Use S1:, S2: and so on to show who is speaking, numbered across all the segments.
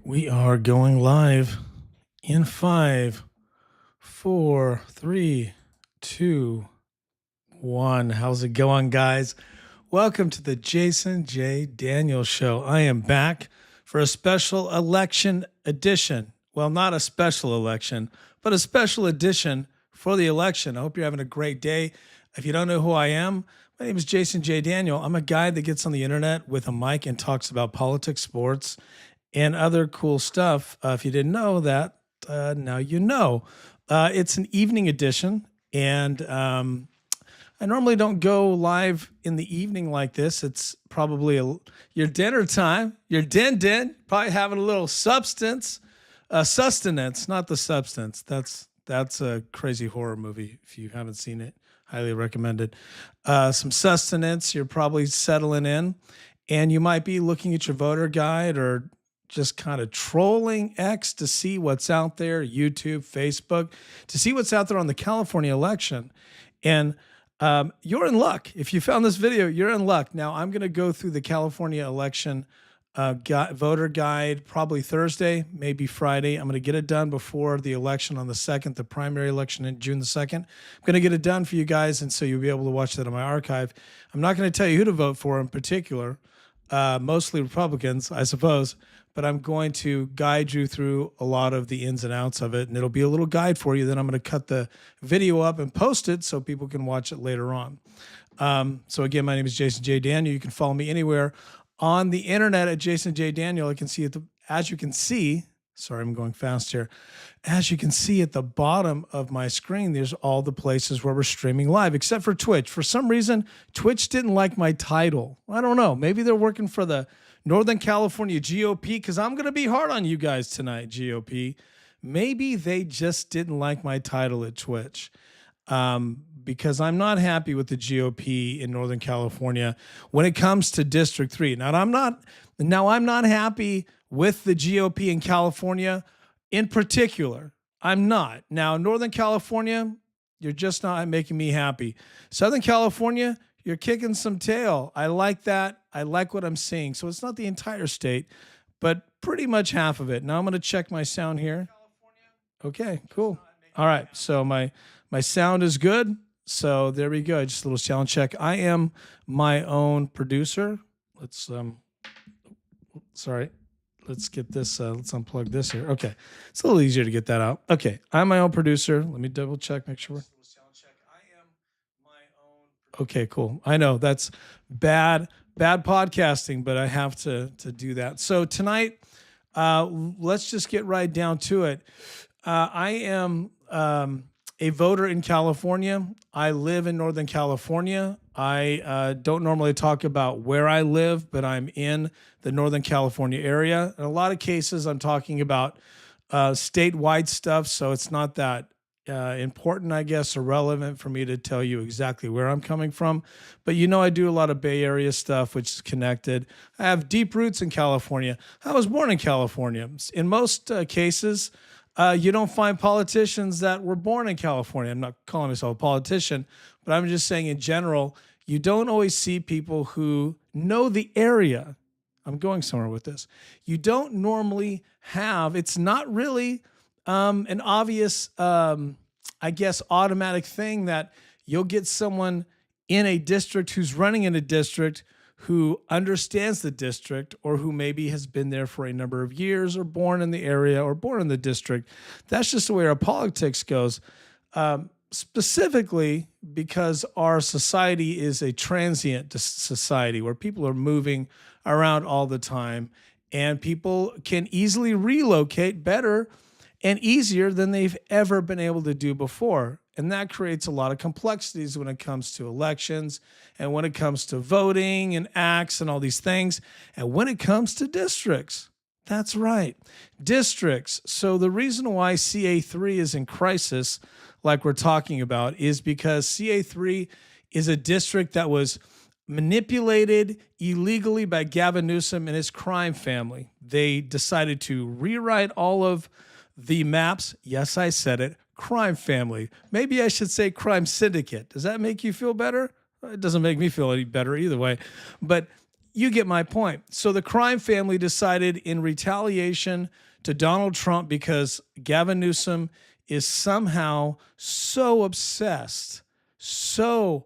S1: We are going live in 5, 4, 3, 2, 1. How's it going, guys? Welcome to the Jason J. Daniels Show. I am back for a special election edition. Well, not a special election, but a special edition for the election. I hope you're having a great day. If you don't know who I am, my name is Jason J. Daniel. I'm a guy that gets on the internet with a mic and talks about politics, sports, and other cool stuff. If you didn't know that, now you know. It's an evening edition, and I normally don't go live in the evening like this. It's probably your dinner time, your din, probably having a little sustenance, not the substance. That's a crazy horror movie. If you haven't seen it, highly recommended. Some sustenance, you're probably settling in, and you might be looking at your voter guide or just kind of trolling X to see what's out there, YouTube, Facebook, to see what's out there on the California election. And you're in luck. If you found this video, you're in luck. Now, I'm going to go through the California election voter guide probably Thursday, maybe Friday. I'm going to get it done before the election on the 2nd, the primary election in June the 2nd. I'm going to get it done for you guys, and so you'll be able to watch that on my archive. I'm not going to tell you who to vote for in particular, mostly Republicans, I suppose, but I'm going to guide you through a lot of the ins and outs of it, and it'll be a little guide for you. Then I'm going to cut the video up and post it so people can watch it later on. So again, my name is Jason J. Daniel. You can follow me anywhere on the internet at Jason J. Daniel. I can see as you can see, sorry, I'm going fast here. As you can see at the bottom of my screen, there's all the places where we're streaming live, except for Twitch. For some reason, Twitch didn't like my title. I don't know. Maybe they're working for the Northern California GOP, because I'm going to be hard on you guys tonight, GOP. Maybe they just didn't like my title at Twitch, because I'm not happy with the GOP in Northern California when it comes to District 3. Now, I'm not happy with the GOP in California in particular. I'm not. Now, Northern California, you're just not making me happy. Southern California, you're kicking some tail. I like that. I like what I'm seeing. So it's not the entire state, but pretty much half of it. Now I'm going to check my sound here. Okay, cool. All right. So my sound is good. So there we go. Just a little sound check. I am my own producer. Let's get this. Let's unplug this here. Okay. It's a little easier to get that out. Okay. I'm my own producer. Let me double check, make sure. Okay, cool. I know that's bad podcasting, but I have to do that. So tonight, let's just get right down to it. I am a voter in California. I live in Northern California. I don't normally talk about where I live, but I'm in the Northern California area. In a lot of cases, I'm talking about statewide stuff, so it's not that important, I guess, or relevant for me to tell you exactly where I'm coming from. But I do a lot of Bay Area stuff, which is connected. I have deep roots in California. I was born in California. In most cases, you don't find politicians that were born in California. I'm not calling myself a politician, but I'm just saying in general, you don't always see people who know the area. I'm going somewhere with this. You don't normally have, it's not really an obvious, I guess, automatic thing that you'll get someone in a district who's running in a district who understands the district, or who maybe has been there for a number of years, or born in the area, or born in the district. That's just the way our politics goes. Specifically because our society is a transient society where people are moving around all the time, and people can easily relocate better and easier than they've ever been able to do before. And that creates a lot of complexities when it comes to elections, and when it comes to voting and acts and all these things, and when it comes to districts. That's right, districts. So the reason why CA-3 is in crisis, like we're talking about, is because CA-3 is a district that was manipulated illegally by Gavin Newsom and his crime family. They decided to rewrite all of the maps. Yes, I said it. Crime family. Maybe I should say crime syndicate. Does that make you feel better? It doesn't make me feel any better either way. But you get my point. So the crime family decided in retaliation to Donald Trump, because Gavin Newsom is somehow so obsessed, so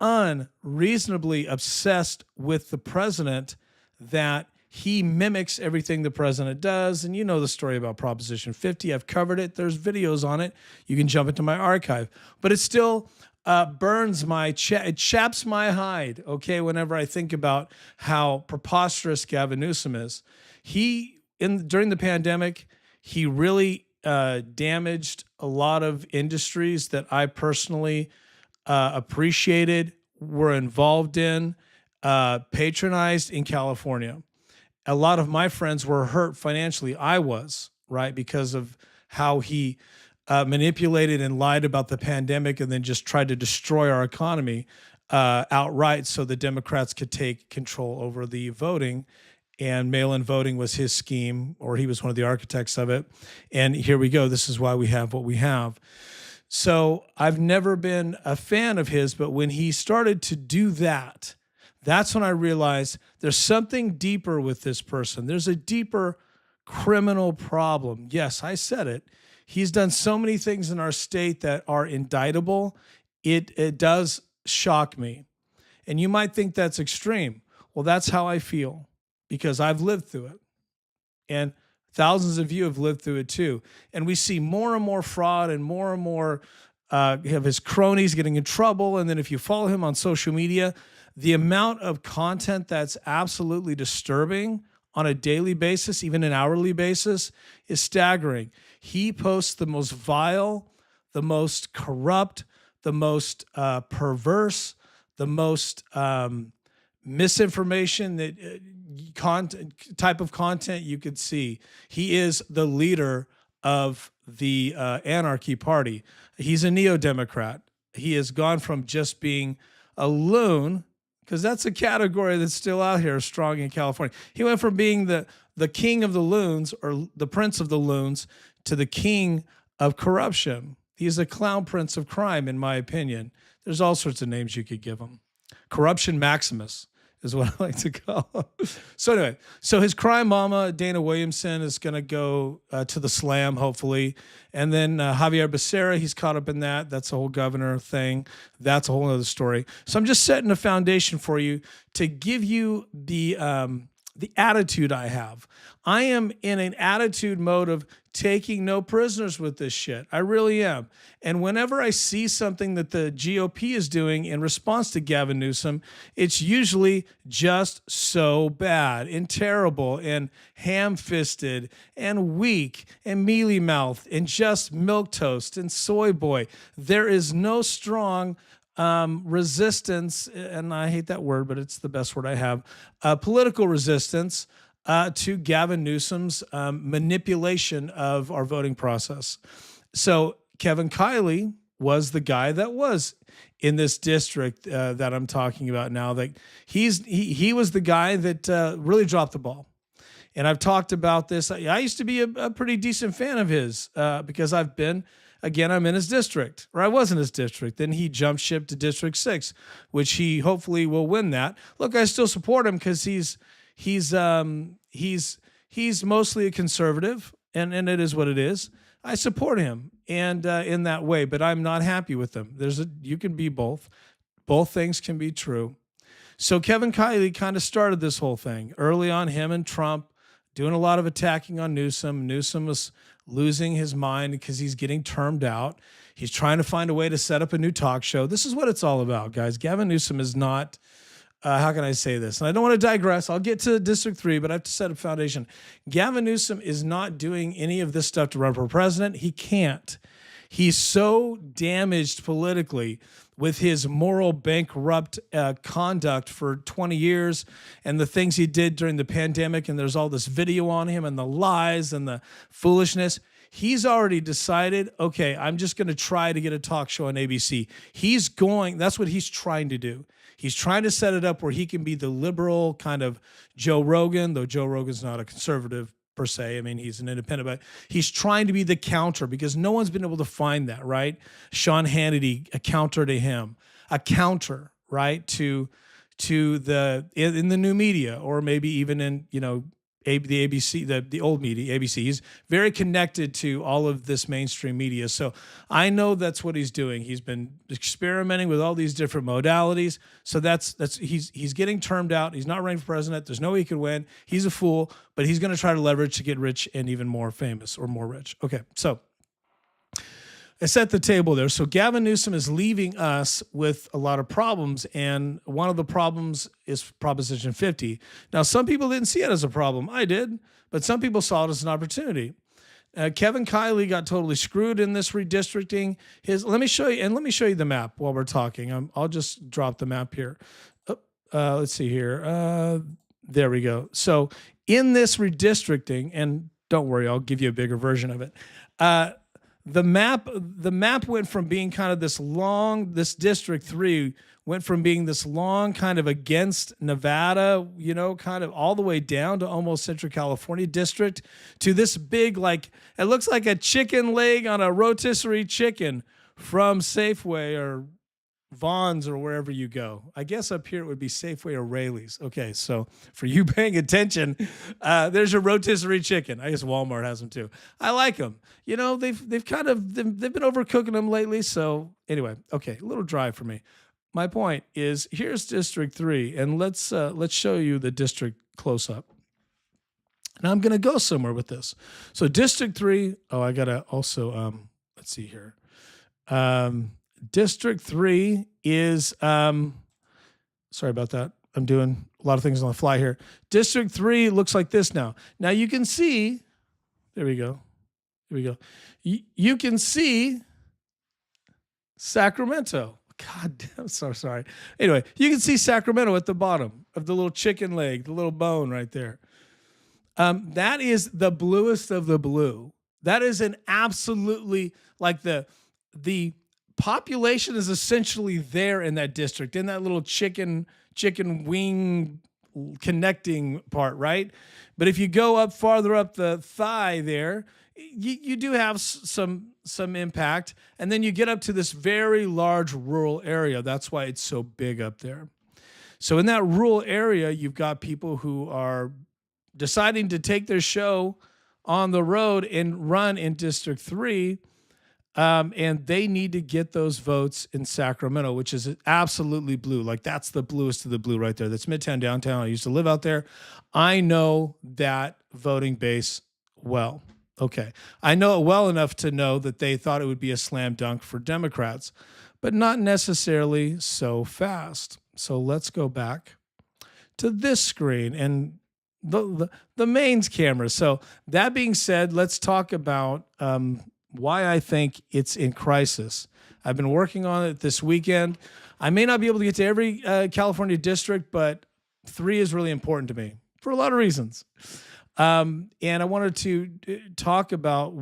S1: unreasonably obsessed with the president that he mimics everything the president does. And you know the story about Proposition 50. I've covered it. There's videos on it. You can jump into my archive. But it still burns my it chaps my hide, okay, whenever I think about how preposterous Gavin Newsom is. During the pandemic, he really damaged a lot of industries that I personally appreciated, were involved in, patronized in California. A lot of my friends were hurt financially. I was, right, because of how he manipulated and lied about the pandemic and then just tried to destroy our economy outright so the Democrats could take control over the voting. And mail-in voting was his scheme, or he was one of the architects of it. And here we go. This is why we have what we have. So I've never been a fan of his, but when he started to do that, that's when I realized there's something deeper with this person. There's a deeper criminal problem. Yes, I said it. He's done so many things in our state that are indictable. It does shock me. And you might think that's extreme. Well, that's how I feel, because I've lived through it. And thousands of you have lived through it too. And we see more and more fraud and more of his cronies getting in trouble. And then if you follow him on social media, the amount of content that's absolutely disturbing on a daily basis, even an hourly basis, is staggering. He posts the most vile, the most corrupt, the most perverse, the most misinformation type of content you could see. He is the leader of the Anarchy Party. He's a neo-Democrat. He has gone from just being a loon, because that's a category that's still out here strong in California. He went from being the king of the loons, or the prince of the loons, to the king of corruption. He's a clown prince of crime, in my opinion. There's all sorts of names you could give him. Corruption Maximus is what I like to call him. So anyway, so his crime mama, Dana Williamson, is going to go to the slam, hopefully. And then Javier Becerra, he's caught up in that. That's a whole governor thing. That's a whole other story. So I'm just setting a foundation for you to give you the attitude I have. I am in an attitude mode of taking no prisoners with this shit. I really am. And whenever I see something that the GOP is doing in response to Gavin Newsom, it's usually just so bad and terrible and ham-fisted and weak and mealy-mouthed and just milquetoast and soy boy. There is no strong resistance, and I hate that word, but it's the best word I have, political resistance to Gavin Newsom's manipulation of our voting process. So Kevin Kiley was the guy that was in this district that I'm talking about now. That he was the guy that really dropped the ball. And I've talked about this. I used to be a pretty decent fan of his because I'm in his district, or I was in his district. Then he jumped ship to District 6, which he hopefully will win that. Look, I still support him because he's mostly a conservative, and it is what it is. I support him and in that way, but I'm not happy with him. You can be both. Both things can be true. So Kevin Kiley kind of started this whole thing early on, him and Trump doing a lot of attacking on Newsom. Newsom was losing his mind because he's getting termed out. He's trying to find a way to set up a new talk show. This is what it's all about, guys. Gavin Newsom is not, how can I say this? And I don't want to digress. I'll get to District 3, but I have to set a foundation. Gavin Newsom is not doing any of this stuff to run for president. He can't. He's so damaged politically with his moral bankrupt conduct for 20 years and the things he did during the pandemic, and there's all this video on him and the lies and the foolishness. He's already decided, okay, I'm just going to try to get a talk show on ABC. That's what he's trying to do. He's trying to set it up where he can be the liberal kind of Joe Rogan, though Joe Rogan's not a conservative per se. I mean, he's an independent, but he's trying to be the counter because no one's been able to find that, right? Sean Hannity, a counter to him, a counter, right, to to in the new media, or maybe even in, the ABC, the old media, ABC. He's very connected to all of this mainstream media. So I know that's what he's doing. He's been experimenting with all these different modalities. So he's getting termed out. He's not running for president. There's no way he could win. He's a fool, but he's going to try to leverage to get rich and even more famous or more rich. Okay, so I set the table there. So Gavin Newsom is leaving us with a lot of problems, and one of the problems is Proposition 50. Now, some people didn't see it as a problem. I did, but some people saw it as an opportunity. Kevin Kiley got totally screwed in this redistricting. Let me show you the map while we're talking. I'll just drop the map here. Let's see here. There we go. So in this redistricting, and don't worry, I'll give you a bigger version of it. The map went from being kind of this District 3 went from being this long kind of against Nevada, kind of all the way down to almost Central California district, to this big, like, it looks like a chicken leg on a rotisserie chicken from Safeway or Vaughn's or wherever you go. I guess up here it would be Safeway or Raley's. Okay, so for you paying attention, there's your rotisserie chicken. I guess Walmart has them too. I like them. They've been overcooking them lately. So anyway, okay, a little dry for me. My point is, here's District 3, and let's show you the district close up. And I'm gonna go somewhere with this. So District 3. Oh, I gotta also let's see here. District 3 is, sorry about that. I'm doing a lot of things on the fly here. District 3 looks like this now. Now you can see, there we go. Here we go. You can see Sacramento. God damn, I'm so sorry. Anyway, you can see Sacramento at the bottom of the little chicken leg, the little bone right there. That is the bluest of the blue. That is an absolutely, like, the population is essentially there in that district, in that little chicken wing connecting part, right? But if you go up farther up the thigh there, you do have some impact, and then you get up to this very large rural area. That's why it's so big up there. So in that rural area, you've got people who are deciding to take their show on the road and run in District 3. And they need to get those votes in Sacramento, which is absolutely blue. Like, that's the bluest of the blue right there. That's Midtown, downtown. I used to live out there. I know that voting base well. Okay. I know it well enough to know that they thought it would be a slam dunk for Democrats, but not necessarily so fast. So let's go back to this screen and the mains camera. So that being said, let's talk about why I think it's in crisis. I've been working on it this weekend. I may not be able to get to every California district, but 3 is really important to me for a lot of reasons. And I wanted to talk about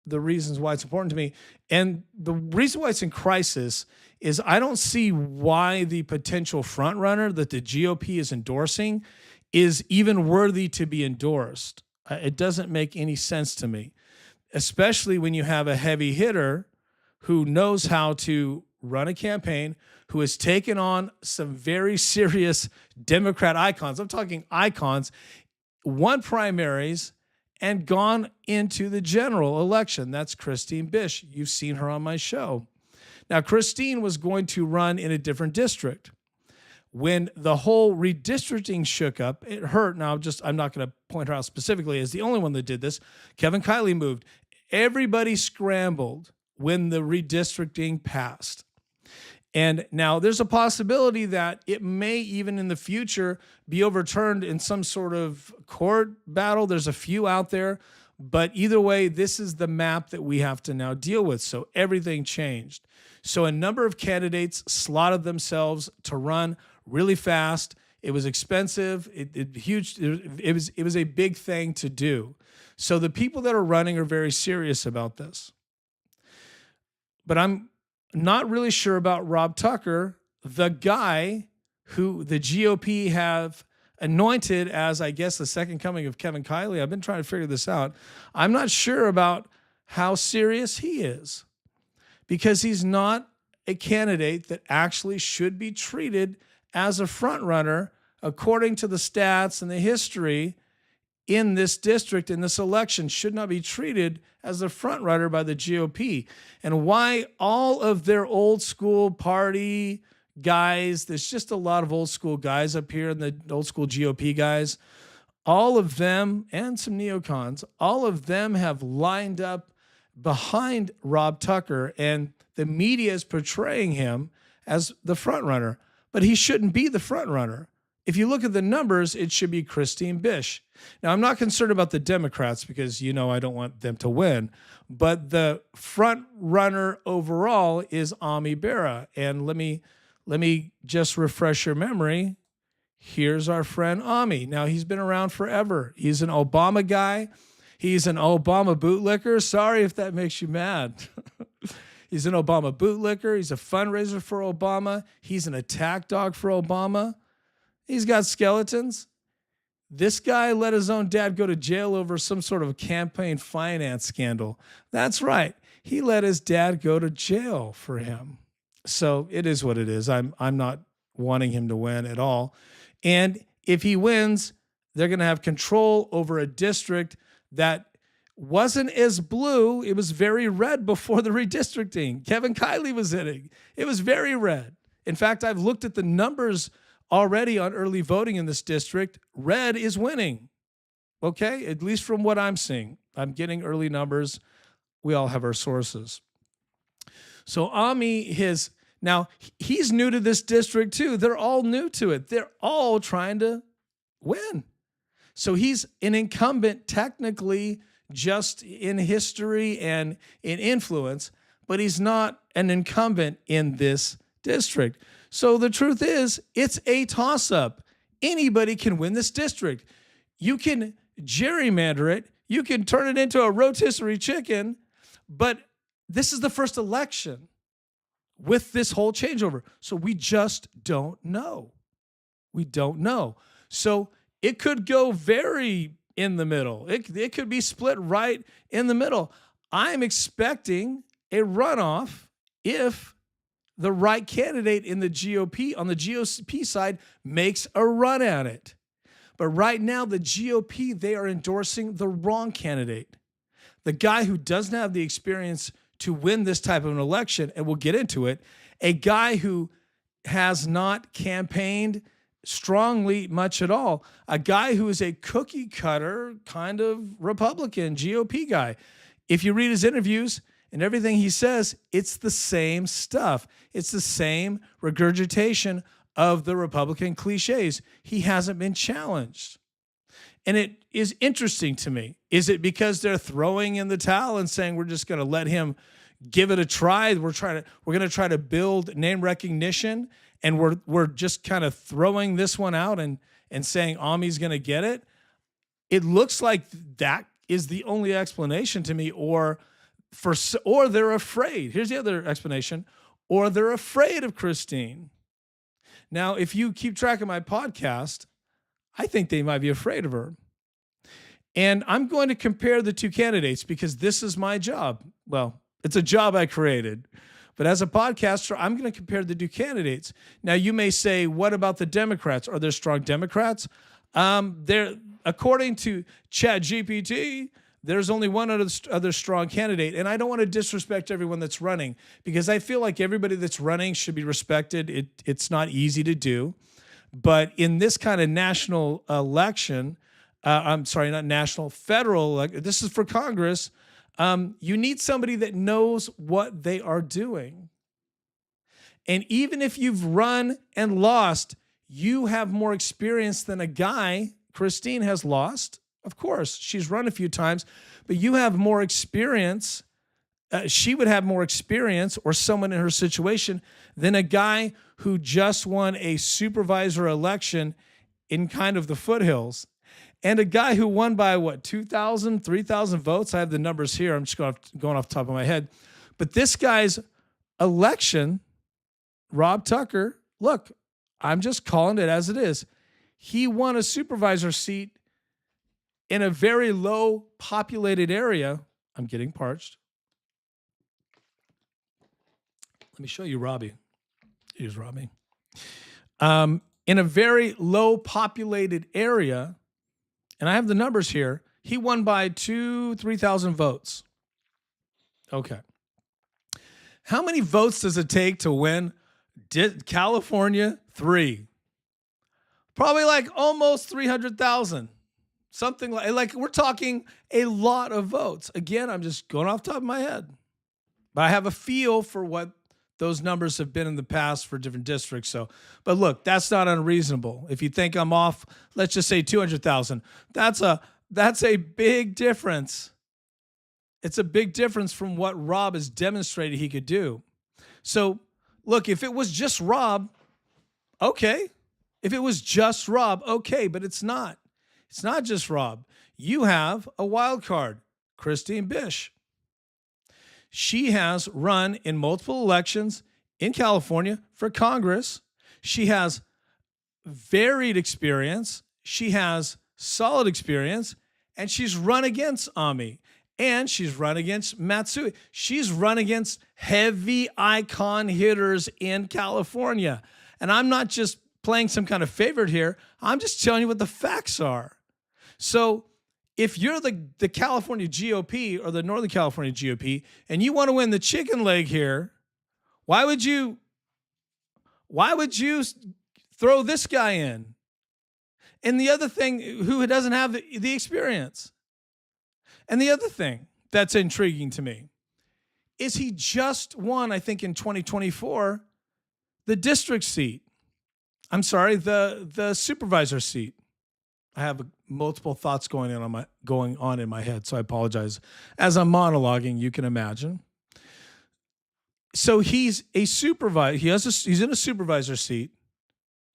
S1: the reasons why it's important to me. And the reason why it's in crisis is I don't see why the potential front runner that the GOP is endorsing is even worthy to be endorsed. It doesn't make any sense to me, especially when you have a heavy hitter who knows how to run a campaign, who has taken on some very serious Democrat icons. I'm talking icons, won primaries, and gone into the general election. That's Christine Bish. You've seen her on my show. Now, Christine was going to run in a different district. When the whole redistricting shook up, it hurt. Now, I'm not going to point her out specifically as the only one that did this. Kevin Kiley moved. Everybody scrambled when the redistricting passed. And now there's a possibility that it may even in the future be overturned in some sort of court battle. There's a few out there, but either way, this is the map that we have to now deal with. So everything changed. So a number of candidates slotted themselves to run really fast. It was expensive. It was a big thing to do. So the people that are running are very serious about this. But I'm not really sure about Robb Tucker, the guy who the GOP have anointed as, I guess, the second coming of Kevin Kiley. I've been trying to figure this out. I'm not sure about how serious he is, because he's not a candidate that actually should be treated as a front runner, according to the stats and the history in this district, in this election, should not be treated as a front runner by the GOP. And why all of their old school party guys, there's just a lot of old school guys up here, and the old school GOP guys, all of them, and some neocons, all of them have lined up behind Robb Tucker, and the media is portraying him as the front runner, but he shouldn't be the front runner. If you look at the numbers, it should be Christine Bish. Now, I'm not concerned about the Democrats because, you know, I don't want them to win, but the front runner overall is Bera. And let me just refresh your memory. Here's our friend Ami. Now, he's been around forever. He's an Obama guy. He's an Obama bootlicker. Sorry if that makes you mad. He's an Obama bootlicker. He's a fundraiser for Obama. He's an attack dog for Obama. He's got skeletons. This guy let his own dad go to jail over some sort of campaign finance scandal. That's right. He let his dad go to jail for him. So it is what it is. I'm not wanting him to win at all. And if he wins, they're going to have control over a district that wasn't as blue. It was very red before the redistricting. Kevin Kiley was in it. It was very red. In fact, I've looked at the numbers already on early voting in this district. Red is winning. Okay, at least from what I'm seeing. I'm getting early numbers. We all have our sources. So now he's new to this district too. They're all new to it. They're all trying to win. So he's an incumbent technically just in history and in influence, but he's not an incumbent in this district. So the truth is, it's a toss-up. Anybody can win this district. You can gerrymander it. You can turn it into a rotisserie chicken, but this is the first election with this whole changeover. So we just don't know. We don't know. So it could go very in the middle. It could be split right in the middle. I'm expecting a runoff if the right candidate in the GOP, on the GOP side, makes a run at it. But right now, the GOP, they are endorsing the wrong candidate. The guy who doesn't have the experience to win this type of an election, and we'll get into it, a guy who has not campaigned strongly much at all, a guy who is a cookie cutter kind of Republican GOP guy. If you read his interviews and everything he says, it's the same stuff. It's the same regurgitation of the Republican cliches. He hasn't been challenged. And it is interesting to me. Is it because they're throwing in the towel and saying we're just going to let him give it a try? We're going to try to build name recognition, and we're just kind of throwing this one out and saying Ami's going to get it. It looks like that is the only explanation to me, or they're afraid. Here's the other explanation. Or they're afraid of Christine. Now, if you keep track of my podcast, I think they might be afraid of her. And I'm going to compare the two candidates because this is my job. Well, it's a job I created. But as a podcaster, I'm going to compare the two candidates. Now, you may say, what about the Democrats? Are there strong Democrats? According to ChatGPT, there's only one other strong candidate. And I don't want to disrespect everyone that's running because I feel like everybody that's running should be respected. It's not easy to do. But in this kind of national election, federal, this is for Congress, you need somebody that knows what they are doing. And even if you've run and lost, you have more experience than a guy. Christine has lost. Of course, she's run a few times, but you have more experience. She would have more experience, or someone in her situation, than a guy who just won a supervisor election in kind of the foothills. And a guy who won by, 2,000, 3,000 votes? I have the numbers here. I'm just going off the top of my head. But this guy's election, Robb Tucker, look, I'm just calling it as it is. He won a supervisor seat in a very low populated area. I'm getting parched. Let me show you Robbie. Here's Robbie. in a very low populated area, and I have the numbers here, he won by 3,000 votes. Okay. How many votes does it take to win California 3? Probably like almost 300,000. Something like we're talking a lot of votes. Again, I'm just going off the top of my head. But I have a feel for what those numbers have been in the past for different districts. So, but look, that's not unreasonable. If you think I'm off, let's just say 200,000. That's a big difference. It's a big difference from what Robb has demonstrated he could do. So, look, if it was just Robb, okay. If it was just Robb, okay, but it's not. It's not just Robb. You have a wild card, Christine Bish. She has run in multiple elections in California for Congress. She has varied experience. She has solid experience, and she's run against Ami, and she's run against Matsui. She's run against heavy icon hitters in California. And I'm not just playing some kind of favorite here. I'm just telling you what the facts are. So if you're the California GOP or the Northern California GOP and you want to win the chicken leg here, why would you throw this guy in? And the other thing, who doesn't have the experience. And the other thing that's intriguing to me is he just won, I think in 2024, the district seat. I'm sorry, the supervisor seat. I have multiple thoughts going on in my head, so I apologize. As I'm monologuing, you can imagine. So he's a supervisor. He's in a supervisor seat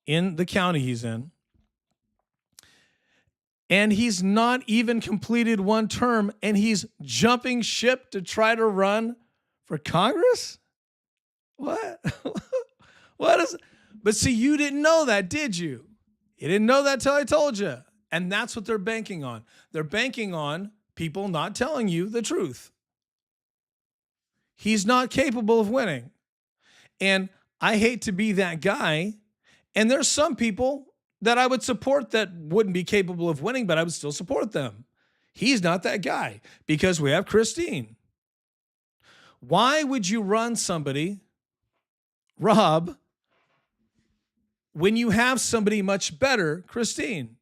S1: in the county he's in, and he's not even completed one term, and he's jumping ship to try to run for Congress. What? What is? But see, you didn't know that, did you? You didn't know that till I told you. And that's what they're banking on. They're banking on people not telling you the truth. He's not capable of winning. And I hate to be that guy. And there's some people that I would support that wouldn't be capable of winning, but I would still support them. He's not that guy because we have Christine. Why would you run somebody, Robb, when you have somebody much better, Christine?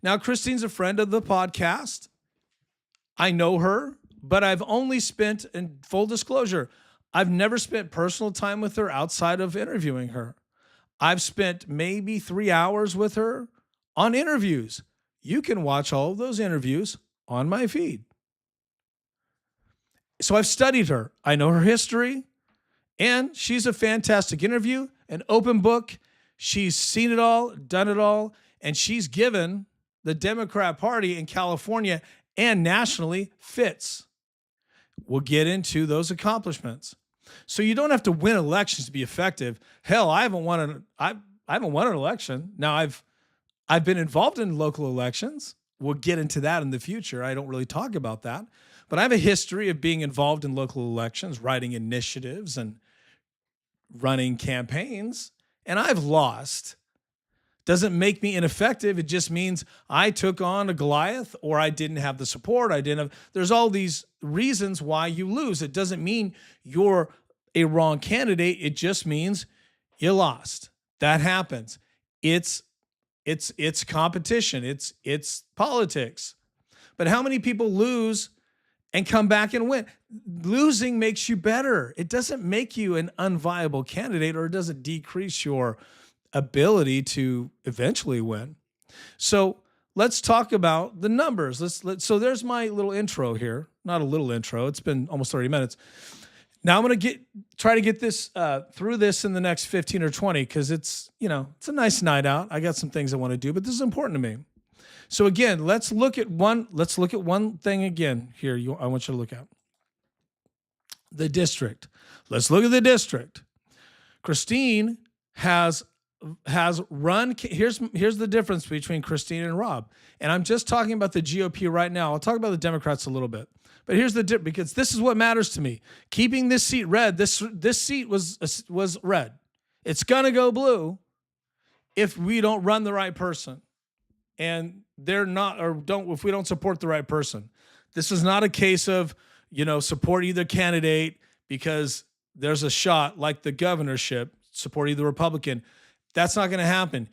S1: Now, Christine's a friend of the podcast. I know her, but I've only spent, in full disclosure, I've never spent personal time with her outside of interviewing her. I've spent maybe 3 hours with her on interviews. You can watch all of those interviews on my feed. So I've studied her. I know her history, and she's a fantastic interview, an open book. She's seen it all, done it all, and she's given the Democrat Party in California and nationally fits. We'll get into those accomplishments. So you don't have to win elections to be effective. Hell, I haven't won an election. Now I've been involved in local elections. We'll get into that in the future. I don't really talk about that, but I have a history of being involved in local elections, writing initiatives and running campaigns, and I've lost. Doesn't make me ineffective. It just means I took on a Goliath, or I didn't have the support. There's all these reasons why you lose. It doesn't mean you're a wrong candidate. It just means you lost. That happens. It's competition. It's politics. But how many people lose and come back and win? Losing makes you better. It doesn't make you an unviable candidate, or it doesn't decrease your ability to eventually win. So let's talk about the numbers. So there's my little intro here. Not a little intro. It's been almost 30 minutes. Now I'm going to try to get this through this in the next 15 or 20, because it's a nice night out. I got some things I want to do, but this is important to me. So again, let's look at one thing again here. I want you to look at the district. Let's look at the district. Christine has run. Here's the difference between Christine and Robb. And I'm just talking about the GOP right now. I'll talk about the Democrats a little bit. But here's the difference, because this is what matters to me. Keeping this seat red. This seat was red. It's gonna go blue if we don't run the right person and they're not, or don't, if we don't support the right person. This is not a case of, support either candidate because there's a shot like the governorship, support either Republican. That's not going to happen.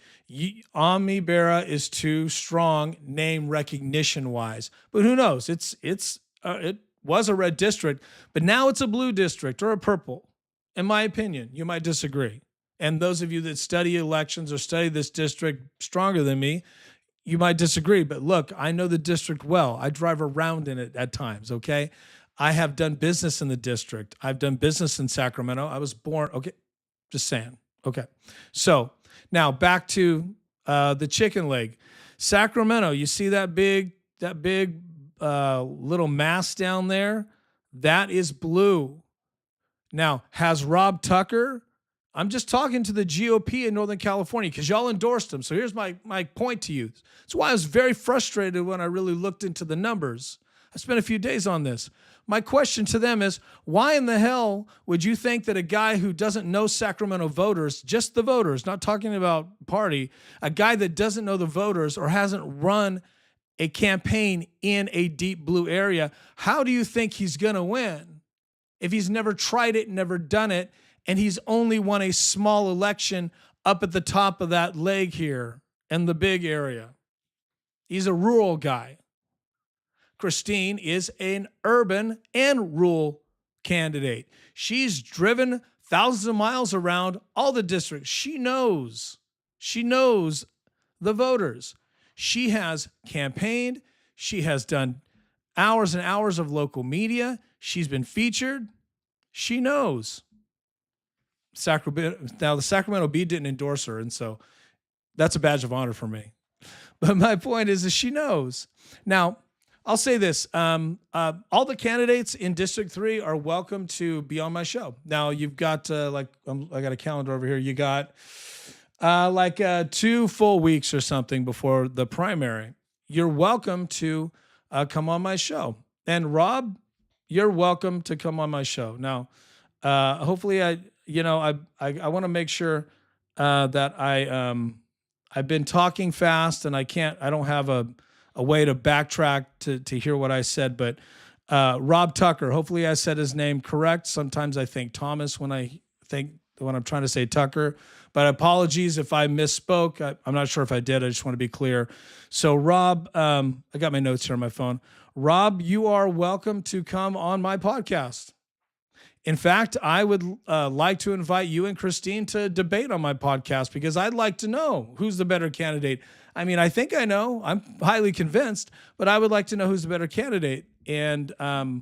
S1: Ami Bera is too strong name recognition wise, but who knows? It was a red district, but now it's a blue district or a purple. In my opinion, you might disagree. And those of you that study elections or study this district stronger than me, you might disagree. But look, I know the district well. I drive around in it at times, okay? I have done business in the district. I've done business in Sacramento. I was born, okay, just saying. Okay. So now back to the chicken leg. Sacramento, you see that big little mass down there? That is blue. Now, has Robb Tucker, I'm just talking to the GOP in Northern California because y'all endorsed him. So here's my point to you. That's why I was very frustrated when I really looked into the numbers. I spent a few days on this. My question to them is, why in the hell would you think that a guy who doesn't know Sacramento voters, just the voters, not talking about party, a guy that doesn't know the voters or hasn't run a campaign in a deep blue area, how do you think he's going to win if he's never tried it, never done it, and he's only won a small election up at the top of that leg here in the big area? He's a rural guy. Christine is an urban and rural candidate. She's driven thousands of miles around all the districts. She knows the voters. She has campaigned. She has done hours and hours of local media. She's been featured. She knows. Now, the Sacramento Bee didn't endorse her, and so that's a badge of honor for me. But my point is she knows. Now, I'll say this. All the candidates in District 3 are welcome to be on my show. Now, you've got, I got a calendar over here. You got 2 full weeks or something before the primary. You're welcome to come on my show. And Rob, you're welcome to come on my show. Now, hopefully I want to make sure that I've been talking fast and I don't have a way to backtrack to hear what I said, but Robb Tucker, hopefully I said his name correct. Sometimes I think Thomas when I'm trying to say Tucker, but apologies if I misspoke. I'm not sure if I did. I just want to be clear. So Rob, I got my notes here on my phone. Rob, you are welcome to come on my podcast. In fact, I would like to invite you and Christine to debate on my podcast because I'd like to know who's the better candidate. I mean, I think I know. I'm highly convinced, but I would like to know who's the better candidate. And I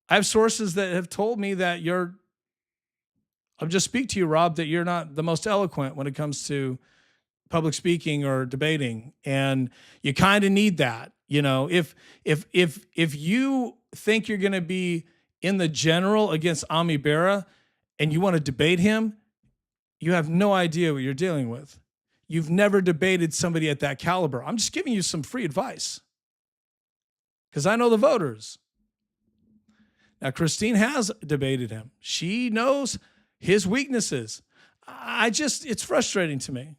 S1: have sources that have told me that I'll just speak to you, Rob, that you're not the most eloquent when it comes to public speaking or debating. And you kind of need that. If you think you're going to be in the general against Ami Bera and you want to debate him, you have no idea what you're dealing with. You've never debated somebody at that caliber. I'm just giving you some free advice because I know the voters. Now, Christine has debated him. She knows his weaknesses. It's frustrating to me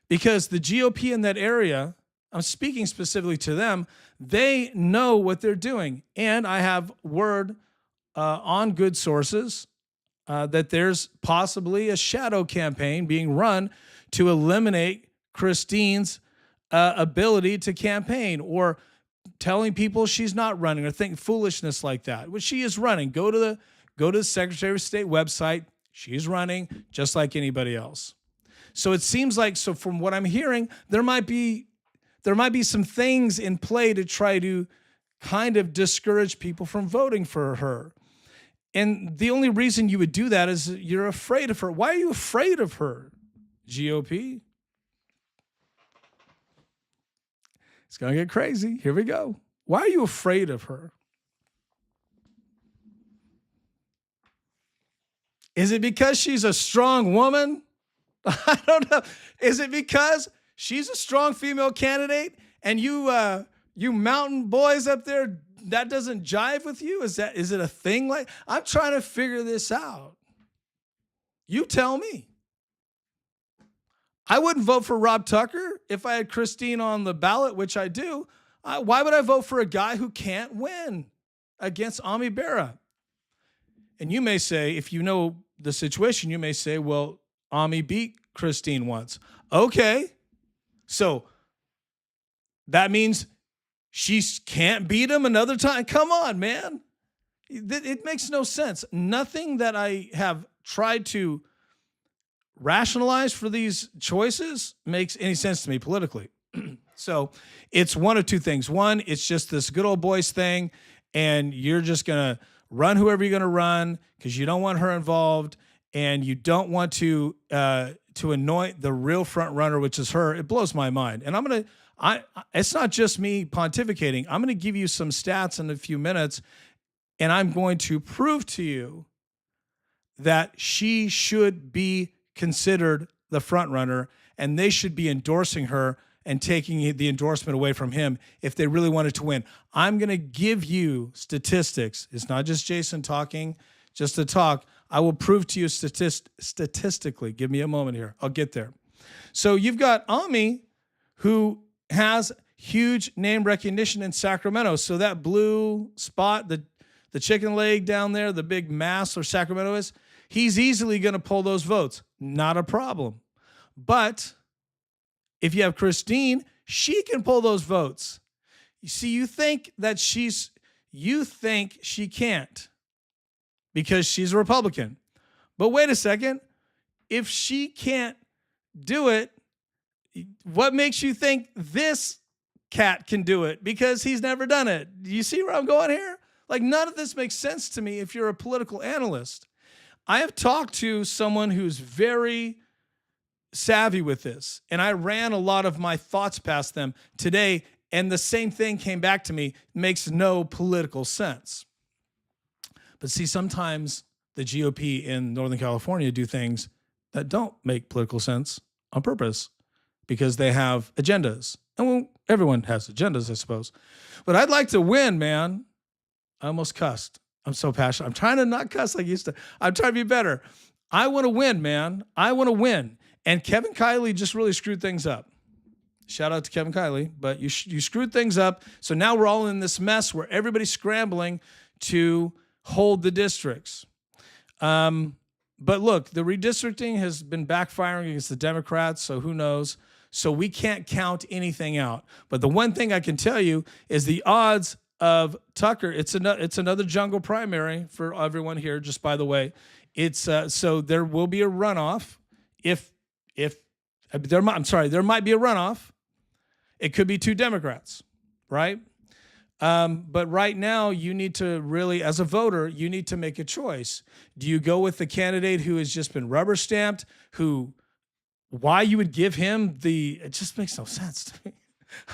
S1: because the GOP in that area, I'm speaking specifically to them, they know what they're doing. And I have word on good sources that there's possibly a shadow campaign being run to eliminate Christine's ability to campaign or telling people she's not running or think foolishness like that. Well, she is running. Go to the Secretary of State website. She's running just like anybody else. So it seems like, so from what I'm hearing, there might be some things in play to try to kind of discourage people from voting for her. And the only reason you would do that is you're afraid of her. Why are you afraid of her, GOP? It's going to get crazy. Here we go. Why are you afraid of her? Is it because she's a strong woman? I don't know. Is it because she's a strong female candidate and you mountain boys up there, that doesn't jive with you? Is it a thing? Like, I'm trying to figure this out. You tell me. I wouldn't vote for Robb Tucker if I had Christine on the ballot, which I do. Why would I vote for a guy who can't win against Bera? And you may say, if you know the situation, you may say, well, Ami beat Christine once. Okay. So that means she can't beat him another time. Come on, man. It makes no sense. Nothing that I have tried to rationalize for these choices makes any sense to me politically. So it's one of two things. One, it's just this good old boys thing, and you're just going to run whoever you're going to run because you don't want her involved, and you don't want to anoint the real front runner, which is her. It blows my mind. And it's not just me pontificating. I'm going to give you some stats in a few minutes, and I'm going to prove to you that she should be considered the front runner, and they should be endorsing her and taking the endorsement away from him if they really wanted to win. I'm going to give you statistics. It's not just Jason talking, just to talk. I will prove to you statistically. Give me a moment here. I'll get there. So you've got Ami, who has huge name recognition in Sacramento. So that blue spot, the chicken leg down there, the big mass where Sacramento is, he's easily going to pull those votes. Not a problem. But if you have Christine, she can pull those votes. You see, you think she can't because she's a Republican. But wait a second. If she can't do it, what makes you think this cat can do it? Because he's never done it. Do you see where I'm going here? Like, none of this makes sense to me if you're a political analyst. I have talked to someone who's very savvy with this, and I ran a lot of my thoughts past them today, and the same thing came back to me. It makes no political sense. But see, sometimes the GOP in Northern California do things that don't make political sense on purpose because they have agendas. And well, everyone has agendas, I suppose. But I'd like to win, man. I almost cussed. I'm so passionate. I'm trying to not cuss like I used to. I'm trying to be better. I want to win, man. I want to win. And Kevin Kiley just really screwed things up. Shout out to Kevin Kiley, but you screwed things up. So now we're all in this mess where everybody's scrambling to hold the districts. But look, the redistricting has been backfiring against the Democrats, so who knows? So we can't count anything out. But the one thing I can tell you is the odds of Tucker, it's another jungle primary for everyone here, just by the way. It's so there will be a runoff there might be a runoff. It could be two Democrats, right? But right now, you need to really, as a voter, you need to make a choice. Do you go with the candidate who has just been rubber stamped, why you would give him it just makes no sense to me.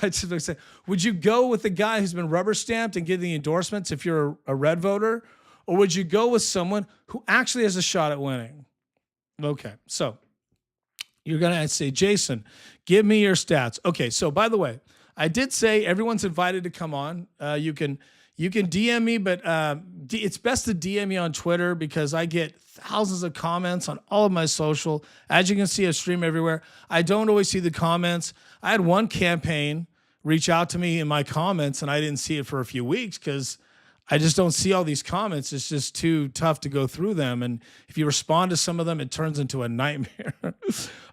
S1: It just makes sense. Would you go with the guy who's been rubber stamped and give the endorsements if you're a red voter? Or would you go with someone who actually has a shot at winning? Okay, so you're going to say, Jason, give me your stats. Okay, so by the way, I did say everyone's invited to come on. You can DM me, but it's best to DM me on Twitter because I get thousands of comments on all of my social. As you can see, I stream everywhere. I don't always see the comments. I had one campaign reach out to me in my comments, and I didn't see it for a few weeks because I just don't see all these comments. It's just too tough to go through them. And if you respond to some of them, it turns into a nightmare.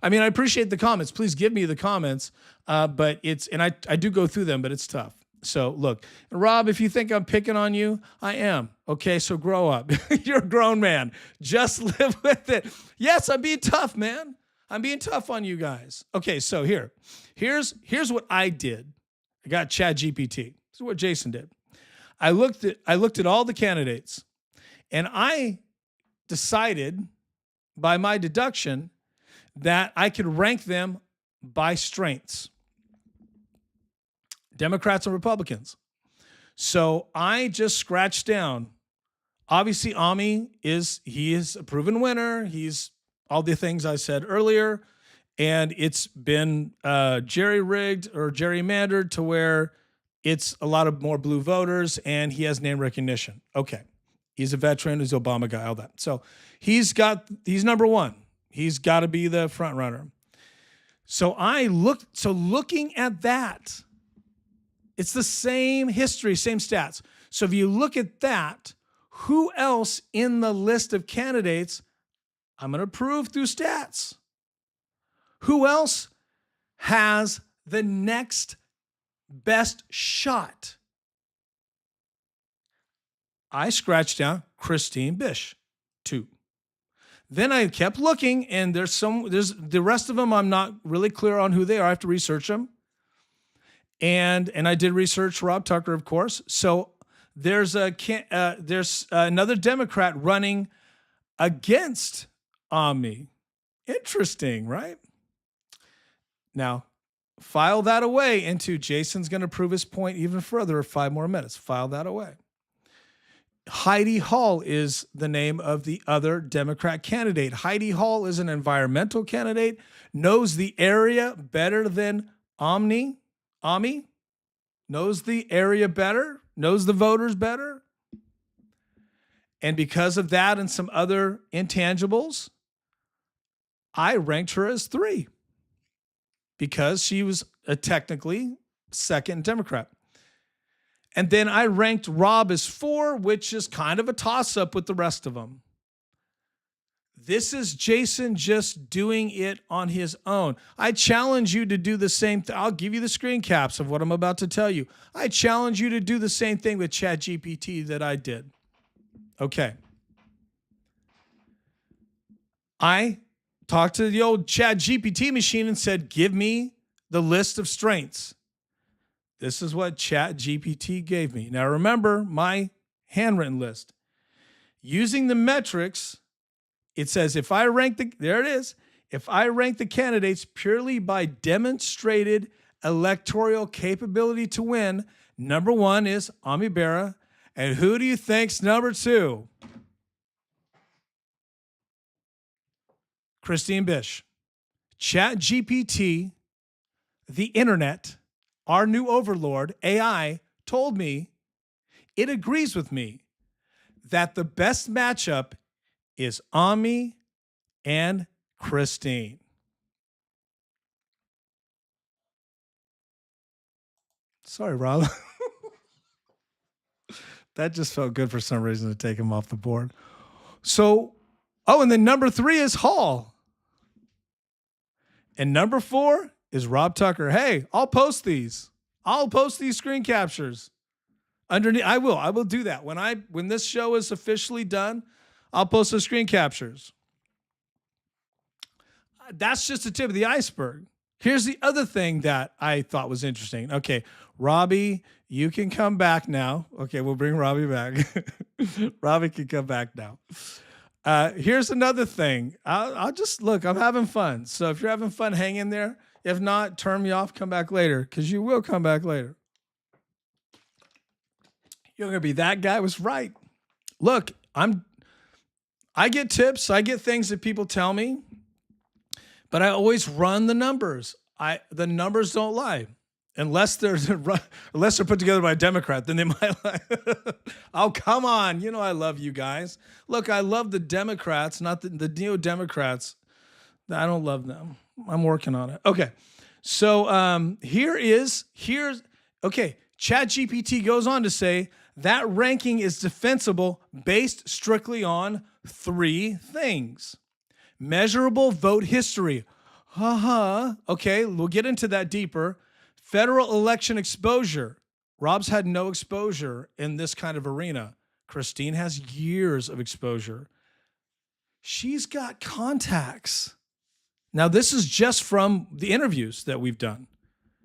S1: I mean, I appreciate the comments. Please give me the comments. But I do go through them, but it's tough. So look, Rob, if you think I'm picking on you, I am. Okay, so grow up. You're a grown man. Just live with it. Yes, I'm being tough, man. I'm being tough on you guys. Okay, so here's what I did. I got ChatGPT. This is what Jason did. I looked at all the candidates, and I decided by my deduction that I could rank them by strengths. Democrats and Republicans. So I just scratched down. Obviously, Ami is a proven winner. He's all the things I said earlier, and it's been jerry-rigged or gerrymandered to where it's a lot of more blue voters, and he has name recognition. Okay. He's a veteran, he's an Obama guy, all that. So he's number one. He's got to be the front runner. So looking at that, it's the same history, same stats. So if you look at that, who else in the list of candidates, I'm going to prove through stats, who else has the next best shot? I scratched down Christine Bish, 2. Then I kept looking, and there's the rest of them I'm not really clear on who they are. I have to research them. And I did research Robb Tucker, of course. So there's another Democrat running against me. Interesting, right? Now, file that away into Jason's going to prove his point even further. 5 more minutes. File that away. Heidi Hall is the name of the other Democrat candidate. Heidi Hall is an environmental candidate, knows the area better than Ami, knows the area better, knows the voters better. And because of that and some other intangibles, I ranked her as 3 because she was a technically second Democrat. And then I ranked Robb as 4, which is kind of a toss-up with the rest of them. This is Jason just doing it on his own. I challenge you to do the same thing. I'll give you the screen caps of what I'm about to tell you. I challenge you to do the same thing with ChatGPT that I did. Okay. I talked to the old ChatGPT machine and said, give me the list of strengths. This is what ChatGPT gave me. Now remember my handwritten list. Using the metrics, it says if I rank the candidates purely by demonstrated electoral capability to win, number 1 is Bera. And who do you think's number 2? Christine Bish. ChatGPT, the internet, our new overlord, AI, told me it agrees with me that the best matchup is Ami and Christine. Sorry, Rob. That just felt good for some reason to take him off the board. So, and then number 3 is Hall. And number 4 is Robb Tucker. Hey, I'll post these. I'll post these screen captures underneath. I will do that. When this show is officially done, I'll post the screen captures. That's just the tip of the iceberg. Here's the other thing that I thought was interesting. Okay, Robbie, you can come back now. Okay, we'll bring Robbie back. Robbie can come back now. Here's another thing. I'll just look. I'm having fun. So if you're having fun, hang in there. If not, turn me off. Come back later because you will come back later. You're gonna be that guy was right. Look, I get tips. I get things that people tell me, but I always run the numbers. The numbers don't lie. Unless they're put together by a Democrat, then they might lie. Oh, come on. You know I love you guys. Look, I love the Democrats, not the neo-Democrats. I don't love them. I'm working on it. Okay. So here's ChatGPT goes on to say that ranking is defensible based strictly on 3 things. Measurable vote history. Okay, we'll get into that deeper. Federal election exposure. Robb's had no exposure in this kind of arena. Christine has years of exposure. She's got contacts. Now, this is just from the interviews that we've done.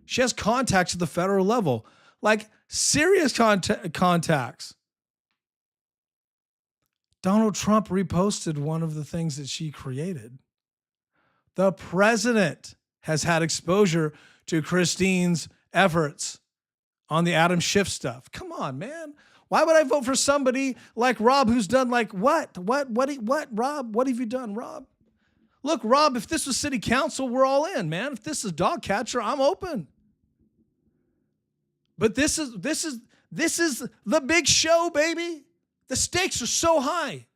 S1: She has contacts at the federal level, like serious contacts. Donald Trump reposted one of the things that she created. The president has had exposure to Christine's efforts on the Adam Schiff stuff. Come on, man. Why would I vote for somebody like Robb who's done like what, Robb? What have you done, Robb? Look, Robb, if this was city council, we're all in, man. If this is dog catcher, I'm open. But this is the big show, baby. The stakes are so high.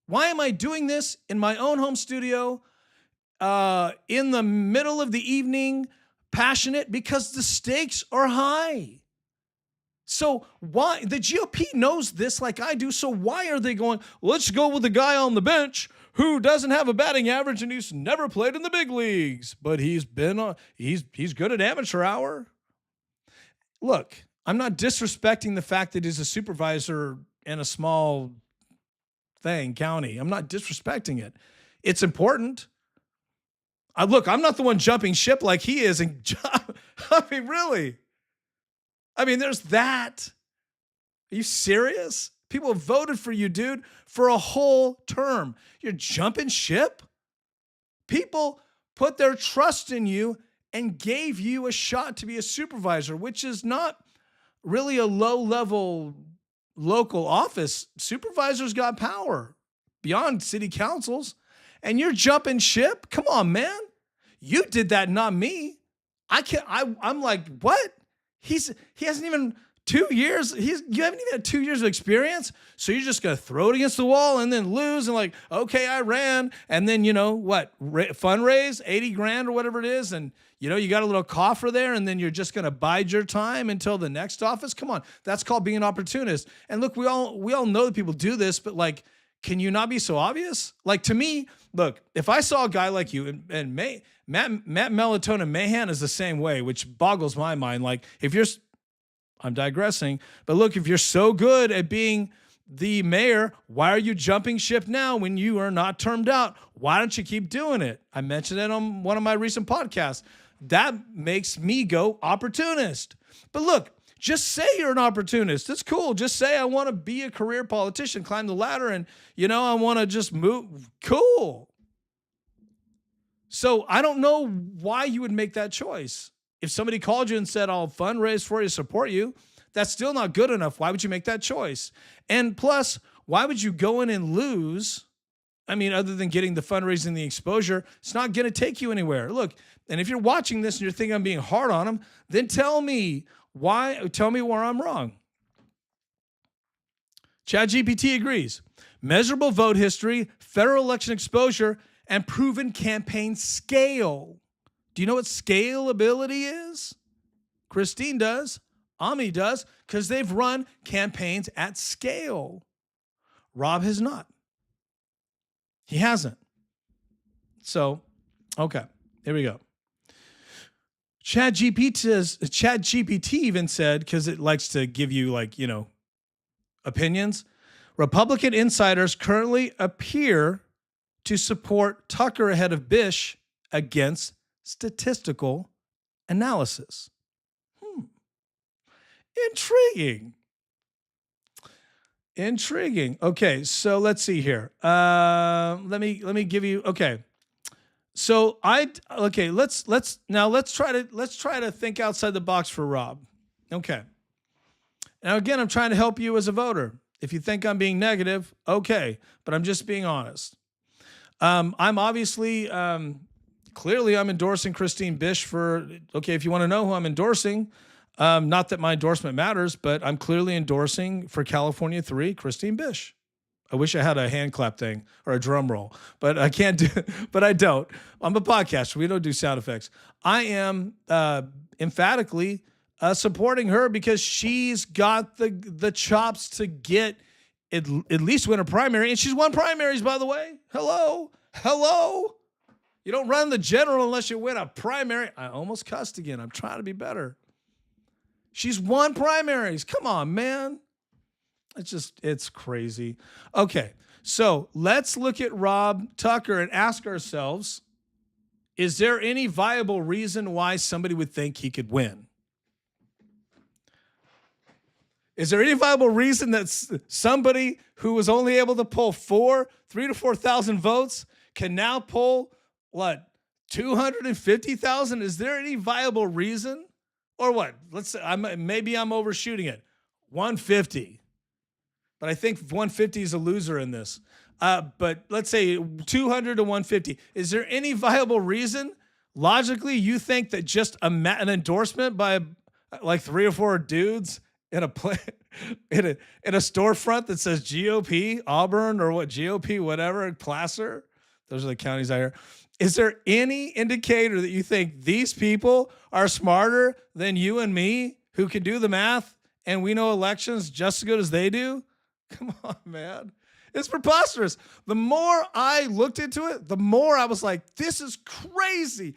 S1: Why am I doing this in my own home studio? in the middle of the evening passionate because the stakes are high. So why the GOP knows this like I do. So why are they going, let's go with the guy on the bench who doesn't have a batting average and he's never played in the big leagues, but he's been he's good at amateur hour. Look, I'm not disrespecting the fact that he's a supervisor in a small county. I'm not disrespecting it. It's important. Look, I'm not the one jumping ship like he is. And I mean, really? I mean, there's that. Are you serious? People voted for you, dude, for a whole term. You're jumping ship? People put their trust in you and gave you a shot to be a supervisor, which is not really a low-level local office. Supervisors got power beyond city councils. And you're jumping ship? Come on, man. You did that, not me. I'm like, what? He hasn't even 2 years. You haven't even had 2 years of experience. So you're just going to throw it against the wall and then lose and like, okay, I ran. And then, fundraise 80 grand or whatever it is. And, you got a little coffer there and then you're just going to bide your time until the next office. Come on. That's called being an opportunist. And look, we all know that people do this, but like, can you not be so obvious? Like to me, look, if I saw a guy like you and Matt Melatonin Mahan is the same way, which boggles my mind. Like I'm digressing, but look, if you're so good at being the mayor, why are you jumping ship now when you are not termed out? Why don't you keep doing it? I mentioned it on one of my recent podcasts. That makes me go opportunist. But look, just say you're an opportunist. It's cool. Just say I want to be a career politician, climb the ladder, and, I want to just move. Cool. So I don't know why you would make that choice. If somebody called you and said, I'll fundraise for you, support you, that's still not good enough. Why would you make that choice? And plus, why would you go in and lose? I mean, other than getting the fundraising, the exposure, it's not going to take you anywhere. Look, and if you're watching this and you're thinking I'm being hard on them, then tell me why. Tell me where I'm wrong. ChatGPT agrees. Measurable vote history, federal election exposure, and proven campaign scale. Do you know what scalability is? Christine does. Ami does, because they've run campaigns at scale. Robb has not. He hasn't. So, okay, here we go. ChatGPT even said, because it likes to give you opinions, Republican insiders currently appear to support Tucker ahead of Bish against statistical analysis. Intriguing. Okay, so let's see here. Let me give you. Okay, so let's try to think outside the box for Robb. Okay. Now again, I'm trying to help you as a voter. If you think I'm being negative, okay, but I'm just being honest. I'm obviously, clearly I'm endorsing Christine Bish if you want to know who I'm endorsing, not that my endorsement matters, but I'm clearly endorsing for California 3, Christine Bish. I wish I had a hand clap thing or a drum roll, but I can't do it, but I don't. I'm a podcaster. We don't do sound effects. I am emphatically supporting her because she's got the chops to get at least win a primary. And she's won primaries, by the way. Hello. You don't run the general unless you win a primary. I almost cussed again. I'm trying to be better. She's won primaries. Come on, man. It's crazy. Okay, so let's look at Robb Tucker and ask ourselves, is there any viable reason why somebody would think he could win? Is there any viable reason that somebody who was only able to pull 3,000 to 4,000 votes can now pull, 250,000? Is there any viable reason? Or what? Let's say maybe I'm overshooting it. 150. But I think 150 is a loser in this. But let's say 200 to 150. Is there any viable reason, logically, you think that just an endorsement by 3 or 4 dudes in a storefront that says GOP, Auburn, or GOP, whatever, Placer, those are the counties I hear, Is there any indicator that you think these people are smarter than you and me who can do the math and we know elections just as good as they do? Come on, man. It's preposterous. The more I looked into it, the more I was like, this is crazy.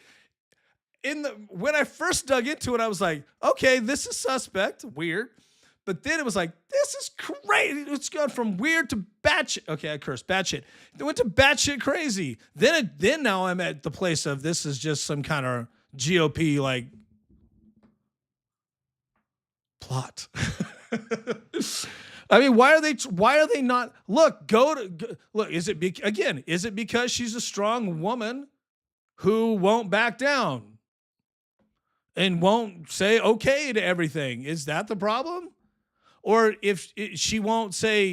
S1: When I first dug into it, I was like, okay, this is suspect, weird. But then it was like, this is crazy. It's gone from weird to batshit. Okay, I cursed, batshit. It went to batshit crazy. Then now I'm at the place of this is just some kind of GOP like plot. I mean, why are they not look, look, is it because she's a strong woman who won't back down and won't say okay to everything? Is that the problem? Or if she won't say,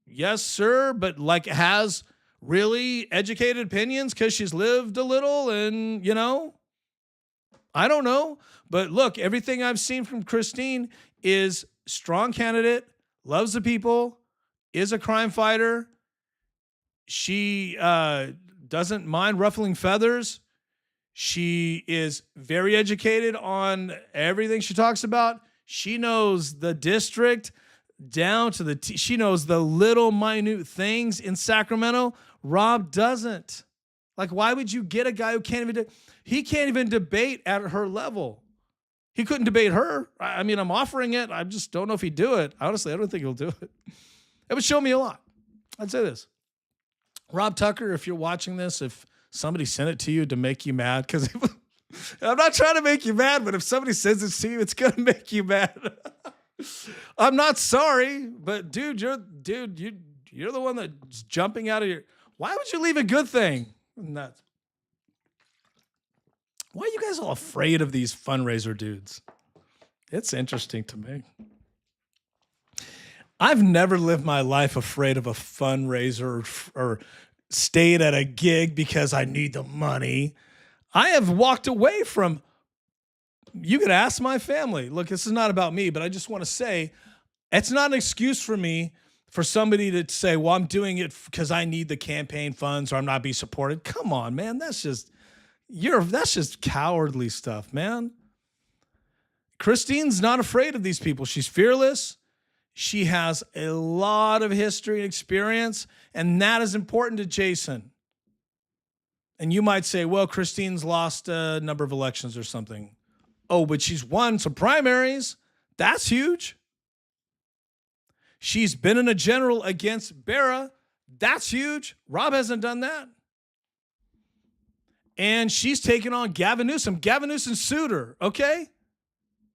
S1: yes, sir, but like has really educated opinions because she's lived a little and, I don't know. But look, everything I've seen from Christine is strong candidate, loves the people, is a crime fighter. She doesn't mind ruffling feathers. She is very educated on everything she talks about. She knows the district down to the she knows the little minute things in Sacramento. Robb doesn't. Like, why would you get a guy who can't even debate at her level? He couldn't debate her. I mean, I'm offering it. I just don't know if he'd do it. Honestly, I don't think he'll do it. It would show me a lot. I'd say this. Robb Tucker, if you're watching this, if somebody sent it to you to make you mad, because I'm not trying to make you mad, but if somebody sends it to you, it's going to make you mad. I'm not sorry, but dude, you're the one that's jumping out of your. Why would you leave a good thing? Nuts. Why are you guys all afraid of these fundraiser dudes? It's interesting to me. I've never lived my life afraid of a fundraiser or stayed at a gig because I need the money. I have walked away from, you could ask my family. Look, this is not about me, but I just want to say, it's not an excuse for me for somebody to say, well, I'm doing it because I need the campaign funds or I'm not being supported. Come on, man. That's just cowardly stuff, man. Christine's not afraid of these people. She's fearless. She has a lot of history and experience, and that is important to Jason. And you might say, well, Christine's lost a number of elections or something. Oh, but she's won some primaries. That's huge. She's been in a general against Bera. That's huge. Robb hasn't done that. And she's taken on Gavin Newsom. Gavin Newsom sued her, okay?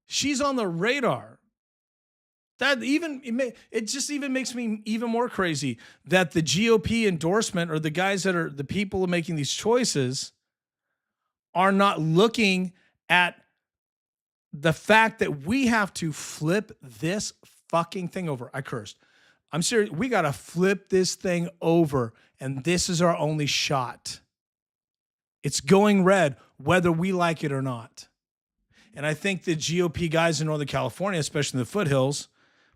S1: She's on the radar. It just even makes me even more crazy that the GOP endorsement or the guys that are the people making these choices are not looking at the fact that we have to flip this fucking thing over. I cursed. I'm serious. We got to flip this thing over, and this is our only shot. It's going red, whether we like it or not. And I think the GOP guys in Northern California, especially in the foothills,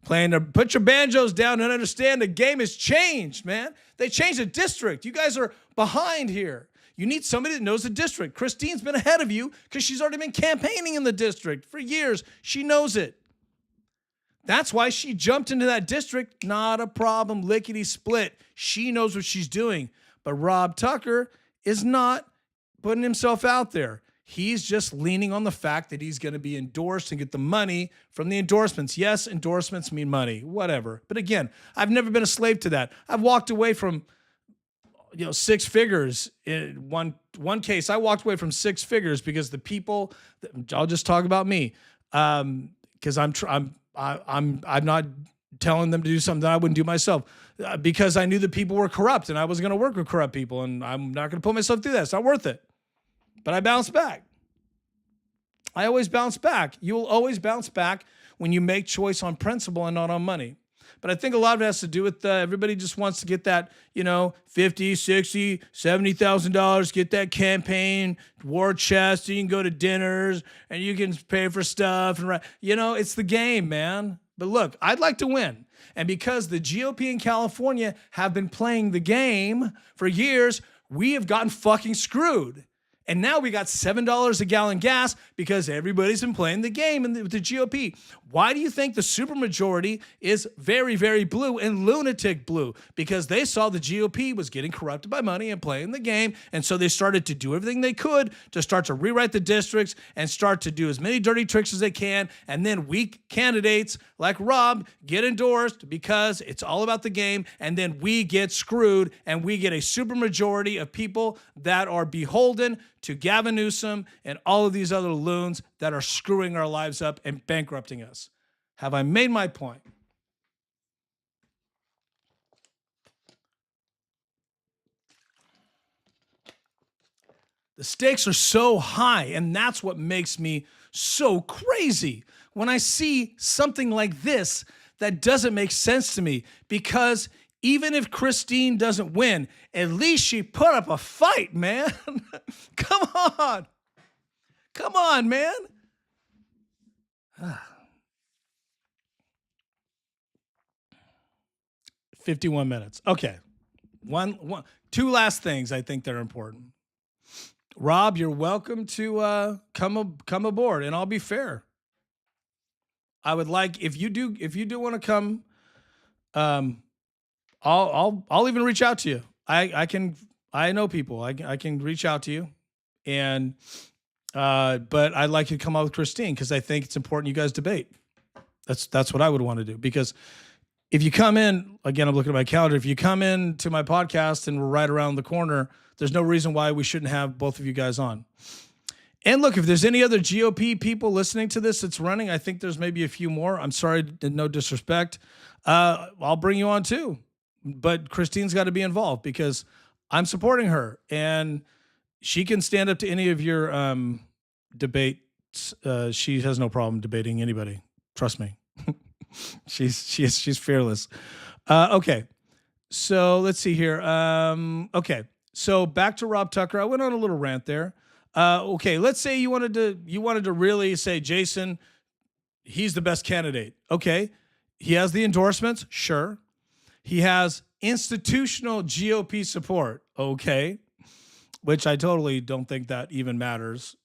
S1: playing to put your banjos down and understand the game has changed, man. They changed the district. You guys are behind here. You need somebody that knows the district. Christine's been ahead of you because she's already been campaigning in the district for years. She knows it. That's why she jumped into that district. Not a problem. Lickety split. She knows what she's doing. But Robb Tucker is not putting himself out there. He's just leaning on the fact that he's going to be endorsed and get the money from the endorsements. Yes, endorsements mean money, whatever. But again, I've never been a slave to that. I've walked away from, six figures. In one case, I walked away from six figures because the people. I'll just talk about me, because I'm not telling them to do something that I wouldn't do myself, because I knew that people were corrupt and I wasn't going to work with corrupt people, and I'm not going to put myself through that. It's not worth it. But I bounced back. I always bounce back. You will always bounce back when you make choice on principle and not on money. But I think a lot of it has to do with everybody just wants to get that, $50, $60, $70,000, get that campaign war chest. You can go to dinners and you can pay for stuff. And it's the game, man. But look, I'd like to win. And because the GOP in California have been playing the game for years, we have gotten fucking screwed. And now we got $7 a gallon gas because everybody's been playing the game in the GOP. Why do you think the supermajority is very, very blue and lunatic blue? Because they saw the GOP was getting corrupted by money and playing the game. And so they started to do everything they could to start to rewrite the districts and start to do as many dirty tricks as they can. And then weak candidates like Robb get endorsed because it's all about the game. And then we get screwed and we get a supermajority of people that are beholden to Gavin Newsom and all of these other loons that are screwing our lives up and bankrupting us. Have I made my point? The stakes are so high, and that's what makes me so crazy when I see something like this that doesn't make sense to me, because even if Christine doesn't win, at least she put up a fight, man. Come on. Come on, man. 51 minutes. Okay. Two last things I think that are important. Robb, you're welcome to come aboard, and I'll be fair. I would like, if you do want to come, I'll even reach out to you. I know people. I can reach out to you, and but I'd like you to come out with Christine because I think it's important you guys debate. That's what I would want to do, because if you come in, again, I'm looking at my calendar. If you come in to my podcast and we're right around the corner, there's no reason why we shouldn't have both of you guys on. And look, if there's any other GOP people listening to this that's running, I think there's maybe a few more. I'm sorry, no disrespect. I'll bring you on too. But Christine's got to be involved because I'm supporting her, and she can stand up to any of your debates. She has no problem debating anybody. Trust me. She's fearless. Okay. So let's see here. Okay. So back to Robb Tucker. I went on a little rant there. Okay. Let's say you wanted to really say, Jason, he's the best candidate. Okay. He has the endorsements. Sure. He has institutional GOP support. Okay. Which I totally don't think that even matters.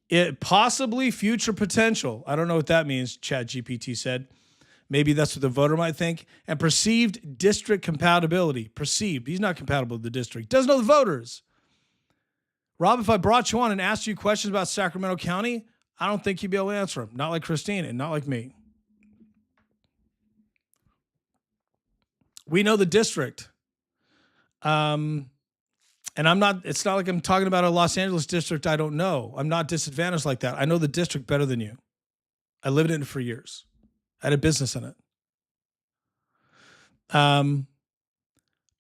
S1: It possibly future potential. I don't know what that means. ChatGPT said. Maybe that's what the voter might think. And perceived district compatibility. Perceived. He's not compatible with the district. Doesn't know the voters. Robb, if I brought you on and asked you questions about Sacramento County, I don't think you'd be able to answer them. Not like Christine and not like me. We know the district. And it's not like I'm talking about a Los Angeles district I don't know. I'm not disadvantaged like that. I know the district better than you. I lived in it for years. I had a business in it.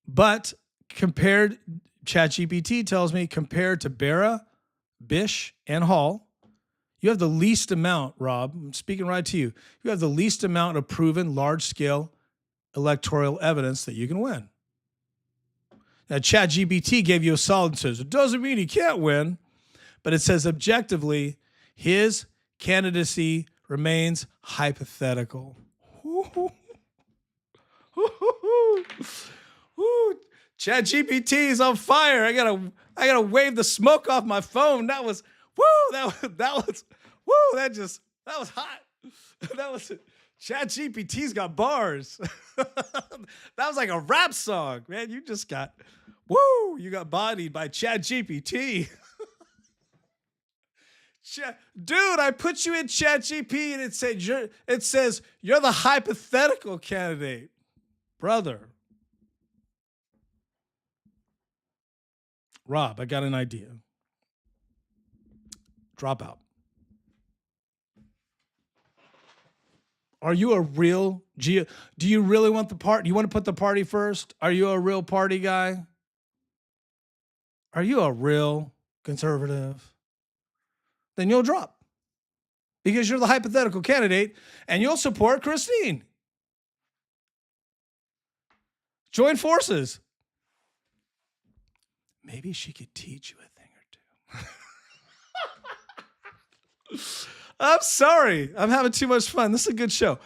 S1: But ChatGPT tells me, compared to Bera, Bish, and Hall, you have the least amount, Robb, I'm speaking right to you. You have the least amount of proven large-scale electoral evidence that you can win. Now, ChatGPT gave you a solid, says it doesn't mean he can't win, but it says objectively his candidacy remains hypothetical. ChatGPT is on fire. I gotta wave the smoke off my phone. That was hot. That was ChatGPT's got bars. That was like a rap song, man. You just got, you got bodied by ChatGPT. Dude, I put you in ChatGPT and it says you're the hypothetical candidate, brother. Robb, I got an idea. Drop out. Are you a real do you really want the party? Do you want to put the party first? Are you a real party guy? Are you a real conservative? Then you'll drop. Because you're the hypothetical candidate and you'll support Christine. Join forces. Maybe she could teach you a thing or two. I'm sorry. I'm having too much fun. This is a good show.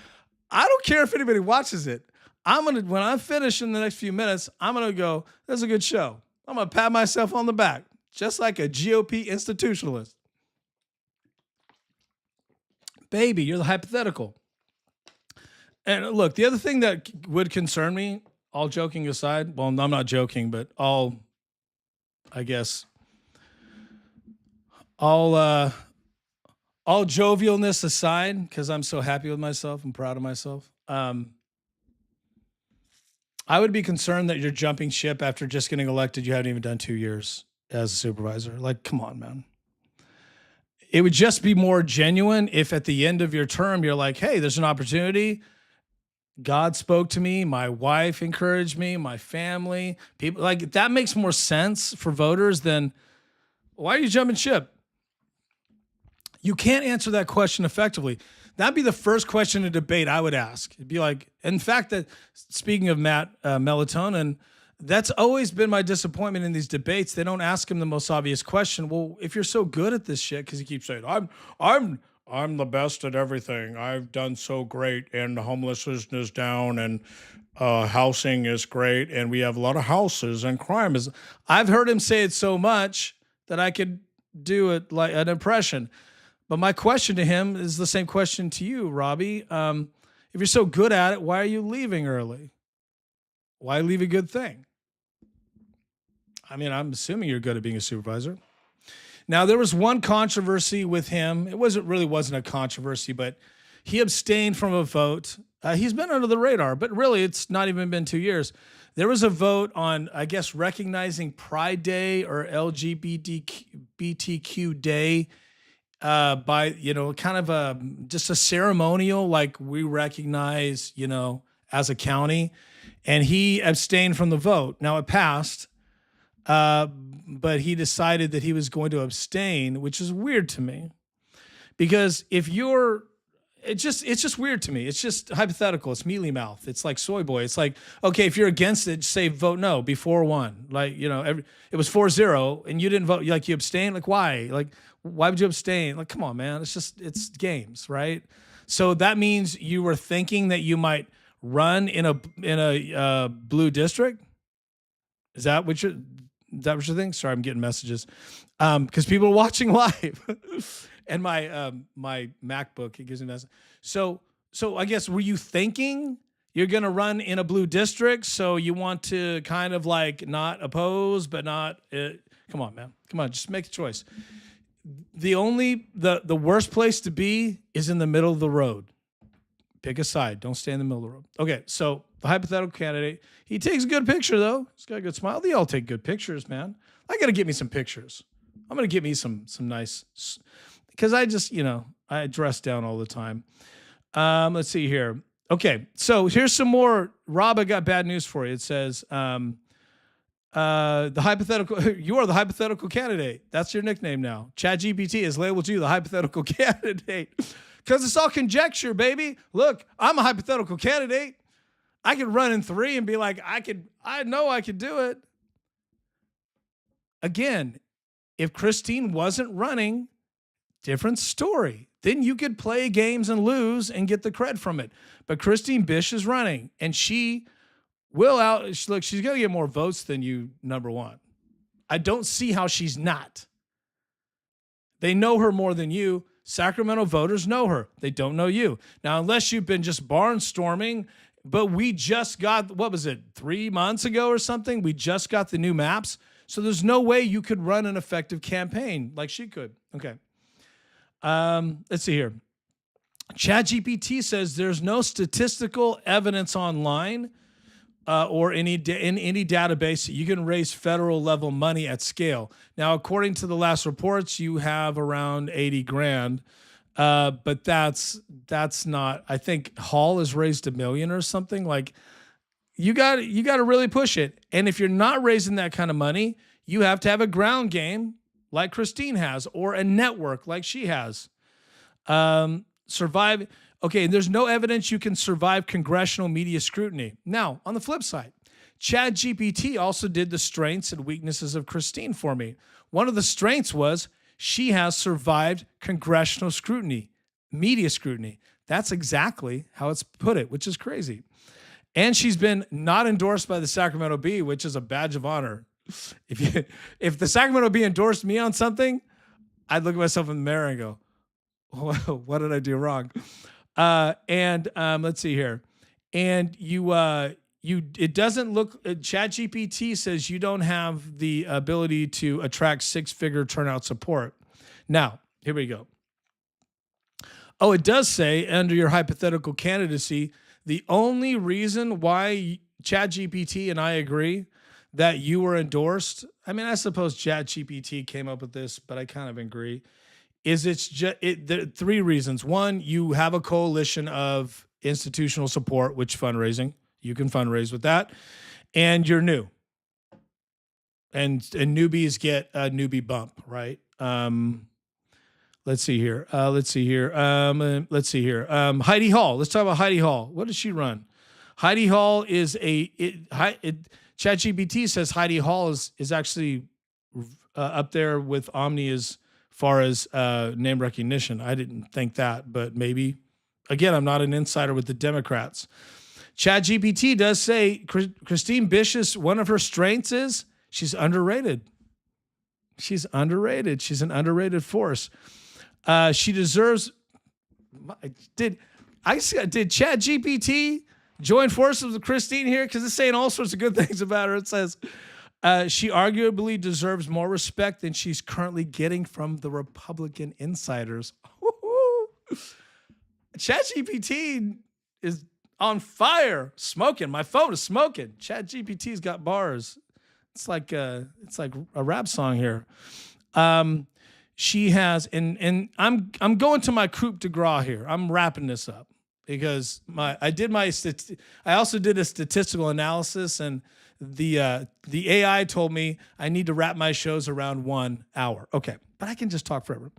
S1: I don't care if anybody watches it. When I'm finished in the next few minutes, I'm going to go, this is a good show. I'm going to pat myself on the back, just like a GOP institutionalist. Baby, you're the hypothetical. And look, the other thing that would concern me, all joking aside, well, I'm not joking, but all jovialness aside, because I'm so happy with myself and proud of myself. I would be concerned that you're jumping ship after just getting elected. You haven't even done 2 years as a supervisor. Like, come on, man. It would just be more genuine if at the end of your term, you're like, hey, there's an opportunity. God spoke to me. My wife encouraged me, my family, people. Like, that makes more sense for voters than, why are you jumping ship? You can't answer that question effectively. That'd be the first question in debate I would ask. It'd be like, in fact, that speaking of melatonin, that's always been my disappointment in these debates. They don't ask him the most obvious question. Well, if you're so good at this shit, because he keeps saying, I'm the best at everything. I've done so great, and homelessness is down, and housing is great, and we have a lot of houses, and crime is. I've heard him say it so much that I could do it like an impression. But my question to him is the same question to you, Robbie. If you're so good at it, why are you leaving early? Why leave a good thing? I mean, I'm assuming you're good at being a supervisor. Now, there was one controversy with him. It wasn't a controversy, but he abstained from a vote. He's been under the radar, but really it's not even been 2 years. There was a vote on, I guess, recognizing Pride Day or LGBTQ Day by, kind of just a ceremonial, like we recognize, as a county. And he abstained from the vote. Now it passed, but he decided that he was going to abstain, which is weird to me. Because if you're, it's just weird to me. It's just hypothetical. It's mealy mouth. It's like soy boy. It's like, okay, if you're against it, say vote no, be 4-1. Like, it was 4-0 and you didn't vote, like you abstained. Like, why? Like, why would you abstain? Like, come on, man. It's games, right? So that means you were thinking that you might run in a blue district. Is that what you think? Sorry, I'm getting messages because people are watching live, and my MacBook, it gives me a message. So I guess, were you thinking you're gonna run in a blue district? So you want to kind of like not oppose, but not. Come on, man. Come on, just make a choice. The worst place to be is in the middle of the road. Pick a side. Don't stay in the middle of the road. Okay, so the hypothetical candidate, he takes a good picture, though. He's got a good smile. They all take good pictures, man. I got to get me some pictures. I'm going to get me some nice, because I just, I dress down all the time. Let's see here. Okay, so here's some more. Rob, I got bad news for you. It says, the hypothetical, you are the hypothetical candidate. That's your nickname now. ChatGPT has labeled you the hypothetical candidate. Because it's all conjecture, baby. Look, I'm a hypothetical candidate. I could run in 3 and be like, I know I could do it. Again, if Christine wasn't running, different story. Then you could play games and lose and get the cred from it. But Christine Bish is running, and she will she's going to get more votes than you, number one. I don't see how she's not. They know her more than you. Sacramento voters know her. They don't know you. Now, unless you've been just barnstorming, but we just got, 3 months ago or something? We just got the new maps. So there's no way you could run an effective campaign like she could. Okay. Let's see here. ChatGPT says there's no statistical evidence online or in any database that you can raise federal level money at scale. Now, according to the last reports, you have around 80 grand, but that's not. I think Hall has raised $1 million or something. Like, you got to really push it. And if you're not raising that kind of money, you have to have a ground game like Christine has, or a network like she has. Survive. Okay, there's no evidence you can survive congressional media scrutiny. Now, on the flip side, ChatGPT also did the strengths and weaknesses of Christine for me. One of the strengths was she has survived congressional scrutiny, media scrutiny. That's exactly how it's put it, which is crazy. And she's been not endorsed by the Sacramento Bee, which is a badge of honor. If the Sacramento Bee endorsed me on something, I'd look at myself in the mirror and go, what did I do wrong? Let's see here. And it doesn't look, ChatGPT says you don't have the ability to attract 6-figure turnout support. Now, here we go. Oh, it does say under your hypothetical candidacy, the only reason why ChatGPT and I agree that you were endorsed, I mean, I suppose ChatGPT came up with this, but I kind of agree, is there are 3 reasons. 1, you have a coalition of institutional support, which fundraising, you can fundraise with that, and you're new. And newbies get a newbie bump, right? Let's see here. Heidi Hall. Let's talk about Heidi Hall. What does she run? Heidi Hall is ChatGPT says Heidi Hall is actually up there with Omni as far as name recognition. I didn't think that, but maybe. Again, I'm not an insider with the Democrats. ChatGPT does say Christine Bish, one of her strengths is she's underrated. She's underrated. She's an underrated force. She deserves. Did ChatGPT join forces with Christine here? Because it's saying all sorts of good things about her. It says she arguably deserves more respect than she's currently getting from the Republican insiders. ChatGPT is on fire, smoking. My phone is smoking. ChatGPT's got bars. It's like a rap song here. She has, and I'm going to my coup de grace here. I'm wrapping this up because I also did a statistical analysis, and the AI told me I need to wrap my shows around 1 hour. Okay, but I can just talk forever.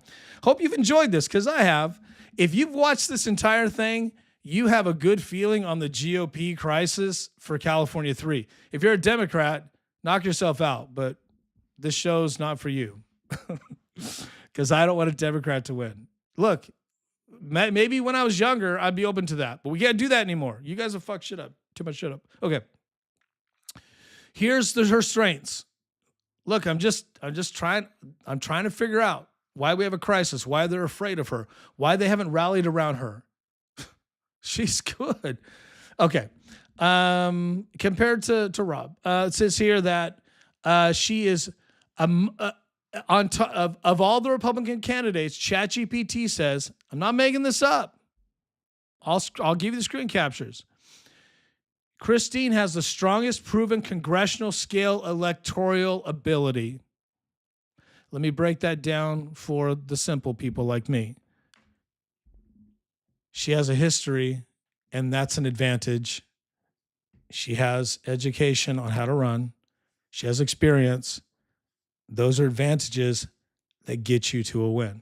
S1: Hope you've enjoyed this because I have. If you've watched this entire thing, you have a good feeling on the GOP crisis for California 3. If you're a Democrat, knock yourself out, but this show's not for you. Because I don't want a Democrat to win. Look, maybe when I was younger, I'd be open to that, but we can't do that anymore. You guys have fucked shit up. Too much shit up. Okay. Here's her strengths. Look, I'm trying to figure out why we have a crisis, why they're afraid of her, why they haven't rallied around her. She's good. Okay. Compared to Robb, it says here that she is on top of all the Republican candidates. ChatGPT says, I'm not making this up. I'll give you the screen captures. Christine has the strongest proven congressional scale electoral ability. Let me break that down for the simple people like me. She has a history, and that's an advantage. She has education on how to run. She has experience. Those are advantages that get you to a win.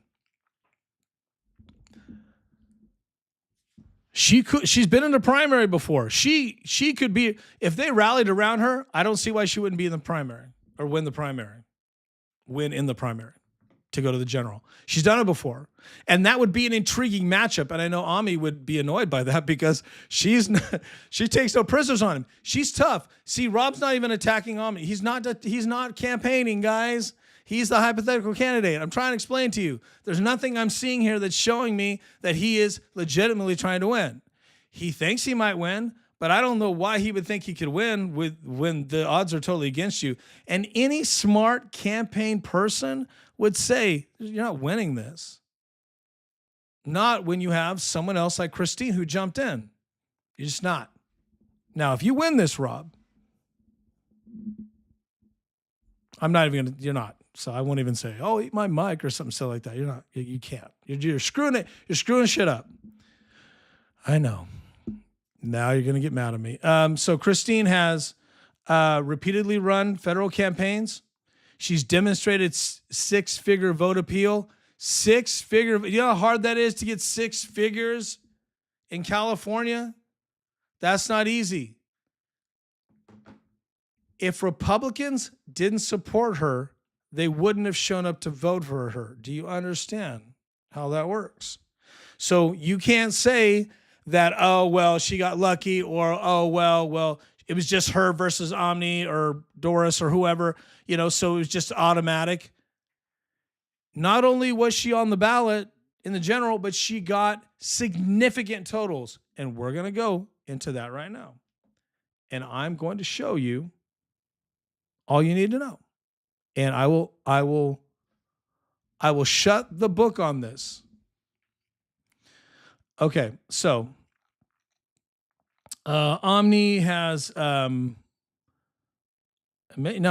S1: She's been in the primary before. She could be, if they rallied around her, I don't see why she wouldn't be in the primary or win in the primary to go to the general. She's done it before. And that would be an intriguing matchup. And I know Ami would be annoyed by that because she takes no prisoners on him. She's tough. See, Robb's not even attacking Ami. He's not campaigning, guys. He's the hypothetical candidate. I'm trying to explain to you. There's nothing I'm seeing here that's showing me that he is legitimately trying to win. He thinks he might win, but I don't know why he would think he could win when the odds are totally against you. And any smart campaign person would say, you're not winning this. Not when you have someone else like Christine who jumped in. You're just not. Now, if you win this, Robb, I'm not even going to, you're not. So I won't even say, oh, eat my mic or something silly like that. You're not, you can't. You're screwing it. You're screwing shit up. I know. Now you're going to get mad at me. So Christine has repeatedly run federal campaigns. She's demonstrated 6-figure vote appeal. 6-figure. You know how hard that is to get 6 figures in California? That's not easy. If Republicans didn't support her, they wouldn't have shown up to vote for her. Do you understand how that works? So you can't say that, oh, well, she got lucky, or, oh, well, It was just her versus Omni or Doris or whoever, so it was just automatic. Not only was she on the ballot in the general, but she got significant totals. And we're going to go into that right now. And I'm going to show you all you need to know. And I will shut the book on this. Okay, so Omni has now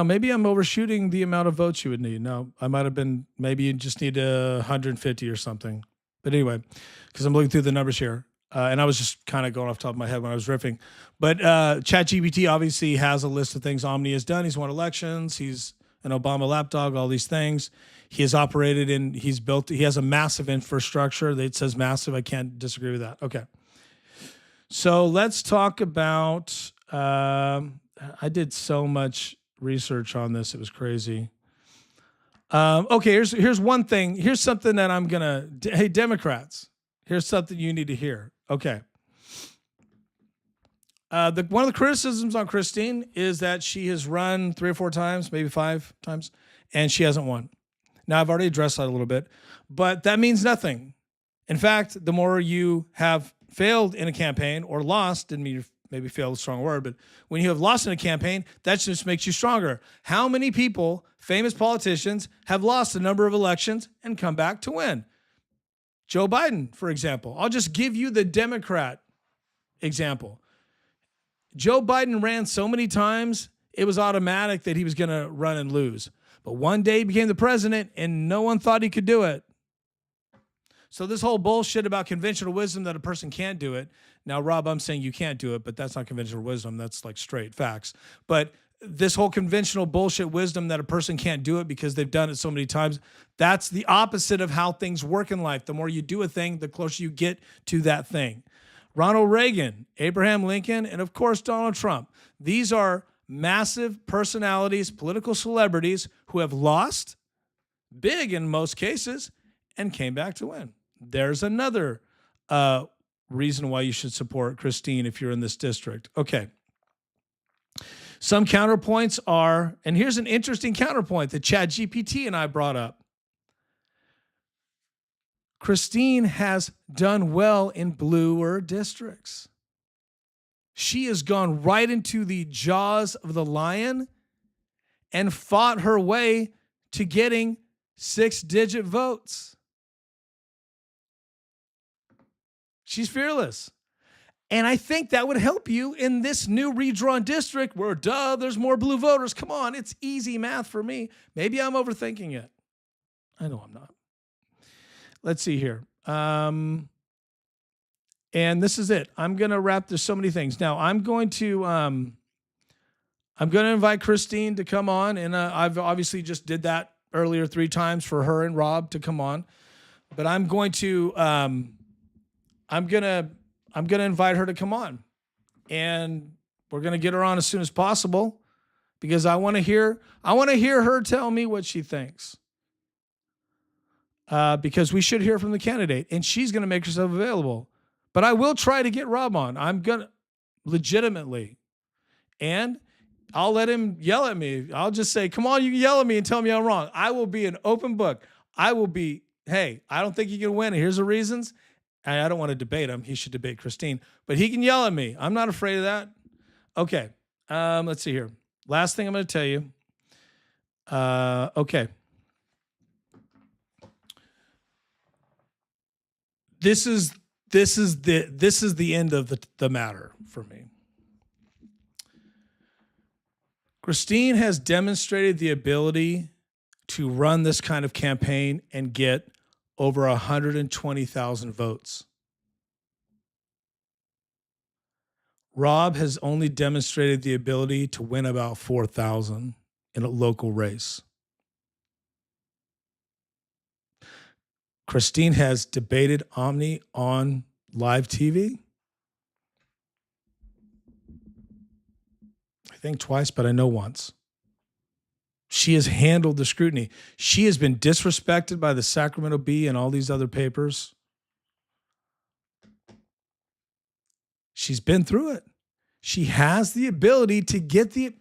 S1: maybe I'm overshooting the amount of votes you would need. No, I might have been, maybe you just need 150 or something. But anyway, because I'm looking through the numbers here. And I was just kind of going off the top of my head when I was riffing. But ChatGPT obviously has a list of things Omni has done. He's won elections. He's an Obama lapdog, all these things. He has operated he has a massive infrastructure. It says massive. I can't disagree with that. Okay. So let's talk about, I did so much research on this. It was crazy. Okay, here's one thing. Here's something that I'm going to, hey, Democrats, here's something you need to hear. Okay. One of the criticisms on Christine is that she has run 3 or 4 times, maybe 5 times, and she hasn't won. Now, I've already addressed that a little bit, but that means nothing. In fact, the more you have failed in a campaign or lost, didn't mean maybe failed is a strong word, but when you have lost in a campaign, that just makes you stronger. How many people, famous politicians, have lost a number of elections and come back to win? Joe Biden, for example. I'll just give you the Democrat example. Joe Biden ran so many times, it was automatic that he was going to run and lose. But one day he became the president and no one thought he could do it. So this whole bullshit about conventional wisdom that a person can't do it. Now, Rob, I'm saying you can't do it, but that's not conventional wisdom. That's like straight facts. But this whole conventional bullshit wisdom that a person can't do it because they've done it so many times, that's the opposite of how things work in life. The more you do a thing, the closer you get to that thing. Ronald Reagan, Abraham Lincoln, and of course, Donald Trump. These are massive personalities, political celebrities who have lost, big in most cases, and came back to win. There's another reason why you should support Christine if you're in this district. Okay. Some counterpoints are, and here's an interesting counterpoint that ChatGPT and I brought up. Christine has done well in bluer districts. She has gone right into the jaws of the lion and fought her way to getting 6-digit votes. She's fearless. And I think that would help you in this new redrawn district where, there's more blue voters. Come on, it's easy math for me. Maybe I'm overthinking it. I know I'm not. Let's see here. And this is it. I'm going to wrap. There's so many things. Now, I'm going to invite Christine to come on. And I've obviously just did that earlier 3 times for her and Rob to come on. But I'm going to invite her to come on, and we're going to get her on as soon as possible because I want to hear her tell me what she thinks. Because we should hear from the candidate, and she's going to make herself available. But I will try to get Rob on. I'm going to legitimately, and I'll let him yell at me. I'll just say, come on, you can yell at me and tell me I'm wrong. I will be an open book. I will be, hey, I don't think you can win. And here's the reasons. I don't want to debate him. He should debate Christine, but he can yell at me. I'm not afraid of that. Okay. Let's see here. Last thing I'm going to tell you. Okay. This is the end of the matter for me. Christine has demonstrated the ability to run this kind of campaign and get over 120,000 votes. Robb has only demonstrated the ability to win about 4,000 in a local race. Christine has debated Omni on live TV. I think twice, but I know once. She has handled the scrutiny. She has been disrespected by the Sacramento Bee and all these other papers. She's been through it. She has the ability to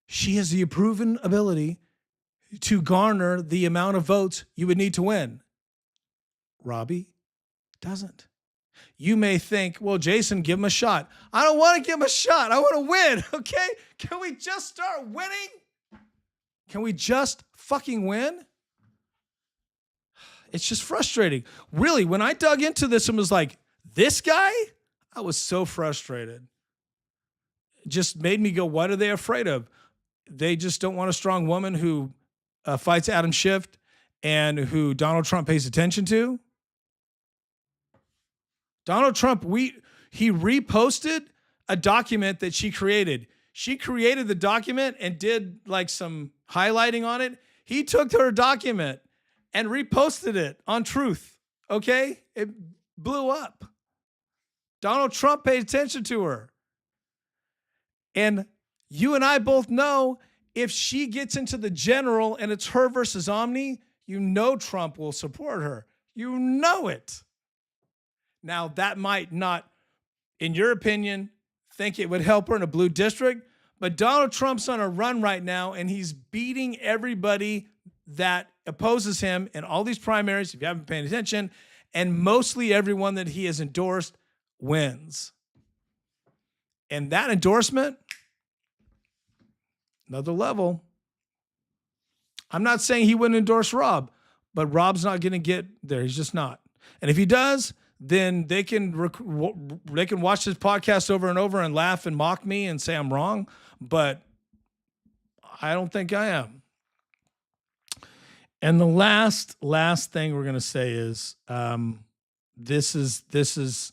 S1: she has the proven ability to garner the amount of votes you would need to win. Robbie doesn't. You may think, well, Jason, give him a shot. I don't want to give him a shot. I want to win, okay? Can we just start winning? Can we just fucking win? It's just frustrating. Really, when I dug into this and was like, this guy, I was so frustrated. It just made me go, what are they afraid of? They just don't want a strong woman who fights Adam Schiff and who Donald Trump pays attention to. Donald Trump, he reposted a document that she created. She created the document and did like some highlighting on it. He took her document and reposted it on Truth. Okay? It blew up. Donald Trump paid attention to her. And you and I both know if she gets into the general and it's her versus Omni, you know Trump will support her. You know it. Now, that might not, in your opinion, think it would help her in a blue district, but Donald Trump's on a run right now, and he's beating everybody that opposes him in all these primaries, if you haven't been paying attention, and mostly everyone that he has endorsed wins. And that endorsement, another level. I'm not saying he wouldn't endorse Robb, but Robb's not going to get there. He's just not. And if he does, then they can watch this podcast over and over and laugh and mock me and say I'm wrong, but I don't think I am. And the last thing we're going to say is this is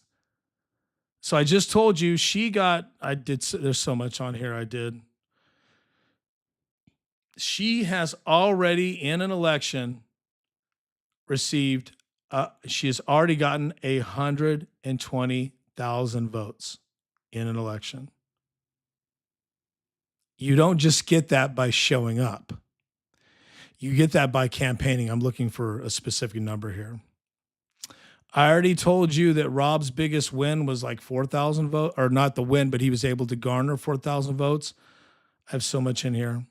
S1: so I just told you there's so much on here I did. She has already in an election received she has already gotten 120,000 votes in an election. You don't just get that by showing up. You get that by campaigning. I'm looking for a specific number here. I already told you that Robb's biggest win was like 4,000 votes, or not the win, but he was able to garner 4,000 votes. I have so much in here.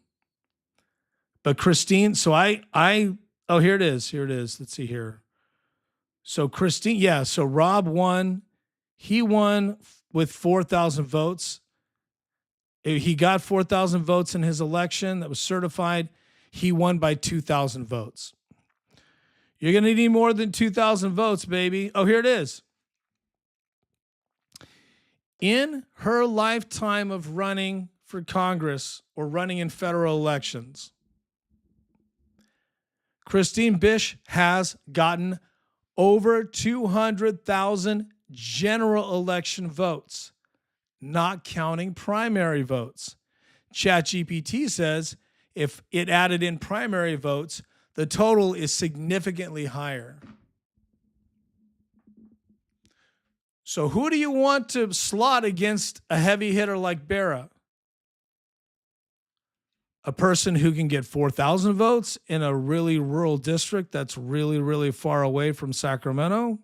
S1: But Christine, so here it is. Let's see here. So Christine, so Robb won. He won with 4,000 votes. He got 4,000 votes in his election that was certified. He won by 2,000 votes. You're going to need more than 2,000 votes, baby. Oh, here it is. In her lifetime of running for Congress or running in federal elections, Christine Bish has gotten over 200,000 general election votes, not counting primary votes. ChatGPT says if it added in primary votes, the total is significantly higher. So who do you want to slot against a heavy hitter like Bera? A person who can get 4,000 votes in a really rural district that's really, really far away from Sacramento,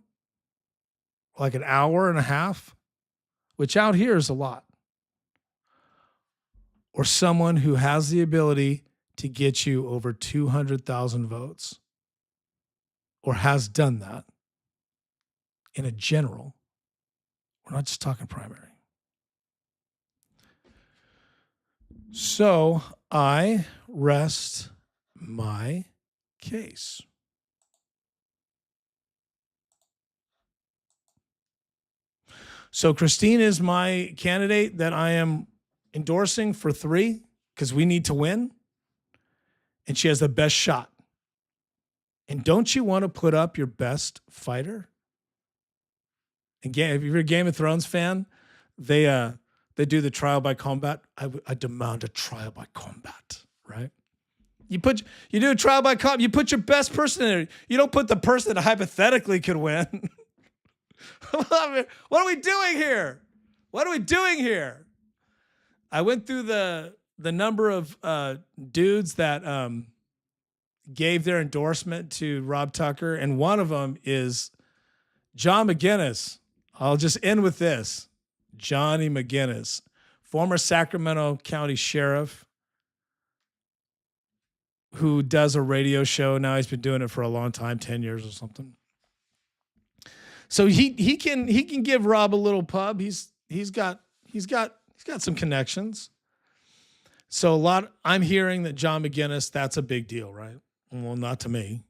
S1: like an hour and a half, which out here is a lot. Or someone who has the ability to get you over 200,000 votes, or has done that in a general. We're not just talking primary. So I rest my case. So Christine is my candidate that I am endorsing for 3 because we need to win. And she has the best shot. And don't you want to put up your best fighter? And if you're a Game of Thrones fan, they do the trial by combat. I demand a trial by combat, right? You do a trial by combat. You put your best person in there. You don't put the person that hypothetically could win. What are we doing here? What are we doing here? I went through the number of dudes that gave their endorsement to Robb Tucker, and one of them is John McGinness. I'll just end with this. Johnny McGinness, former Sacramento County Sheriff, who does a radio show now. He's been doing it for a long time, 10 years or something. So he can give Robb a little pub. He's got some connections. So I'm hearing that John McGinness, that's a big deal, right? Well, not to me.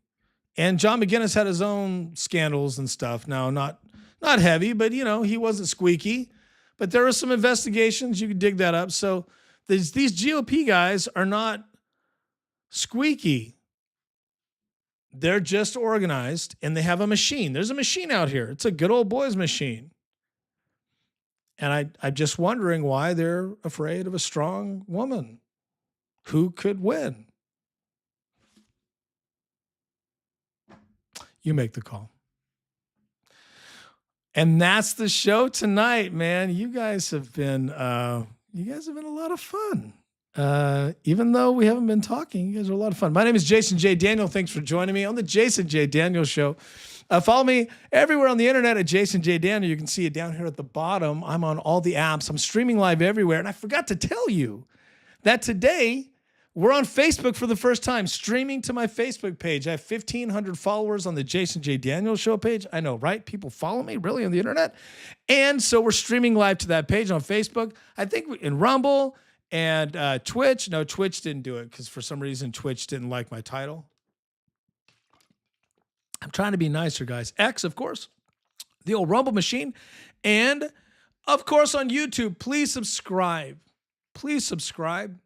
S1: And John McGinness had his own scandals and stuff. Now, not heavy, but he wasn't squeaky. But there are some investigations. You can dig that up. So these GOP guys are not squeaky. They're just organized, and they have a machine. There's a machine out here. It's a good old boys machine. And I'm just wondering why they're afraid of a strong woman who could win. You make the call. And that's the show tonight, man. You guys have been a lot of fun. Even though we haven't been talking, you guys are a lot of fun. My name is Jason J. Daniel. Thanks for joining me on the Jason J. Daniel Show. Follow me everywhere on the internet at Jason J. Daniel. You can see it down here at the bottom. I'm on all the apps. I'm streaming live everywhere. And I forgot to tell you that today we're on Facebook for the first time, streaming to my Facebook page. I have 1,500 followers on the Jason J. Daniel Show page. I know, right? People follow me really on the internet. And so we're streaming live to that page on Facebook. I think in Rumble and Twitch. No, Twitch didn't do it because for some reason Twitch didn't like my title. I'm trying to be nicer, guys. X, of course, the old Rumble machine. And, of course, on YouTube, please subscribe. Please subscribe.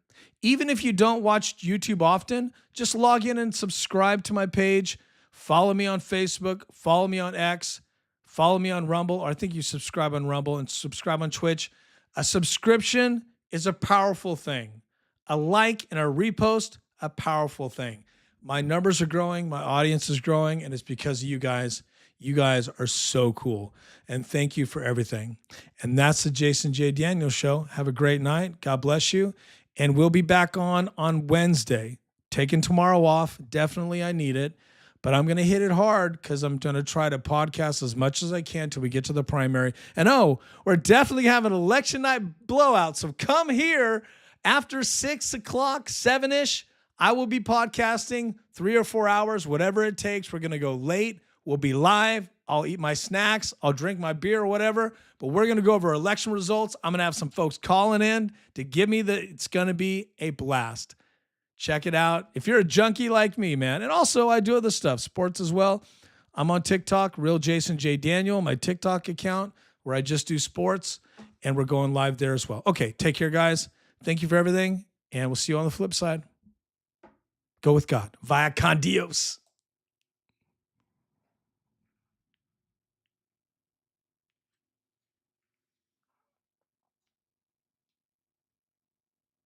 S1: Even if you don't watch YouTube often, just log in and subscribe to my page. Follow me on Facebook. Follow me on X. Follow me on Rumble. Or I think you subscribe on Rumble and subscribe on Twitch. A subscription is a powerful thing. A like and a repost, a powerful thing. My numbers are growing, my audience is growing, and it's because of you guys. You guys are so cool. And thank you for everything. And that's the Jason J. Daniel Show. Have a great night. God bless you. And we'll be back on Wednesday. Taking tomorrow off. Definitely I need it. But I'm going to hit it hard because I'm going to try to podcast as much as I can till we get to the primary. And we're definitely having an election night blowout. So come here after 6 o'clock, 7-ish. I will be podcasting 3 or 4 hours, whatever it takes. We're going to go late. We'll be live. I'll eat my snacks. I'll drink my beer or whatever. But we're going to go over election results. I'm going to have some folks calling in to give me it's going to be a blast. Check it out. If you're a junkie like me, man. And also I do other stuff, sports as well. I'm on TikTok, Real Jason J. Daniel, my TikTok account where I just do sports. And we're going live there as well. Okay, take care, guys. Thank you for everything. And we'll see you on the flip side. Go with God. Vaya con Dios.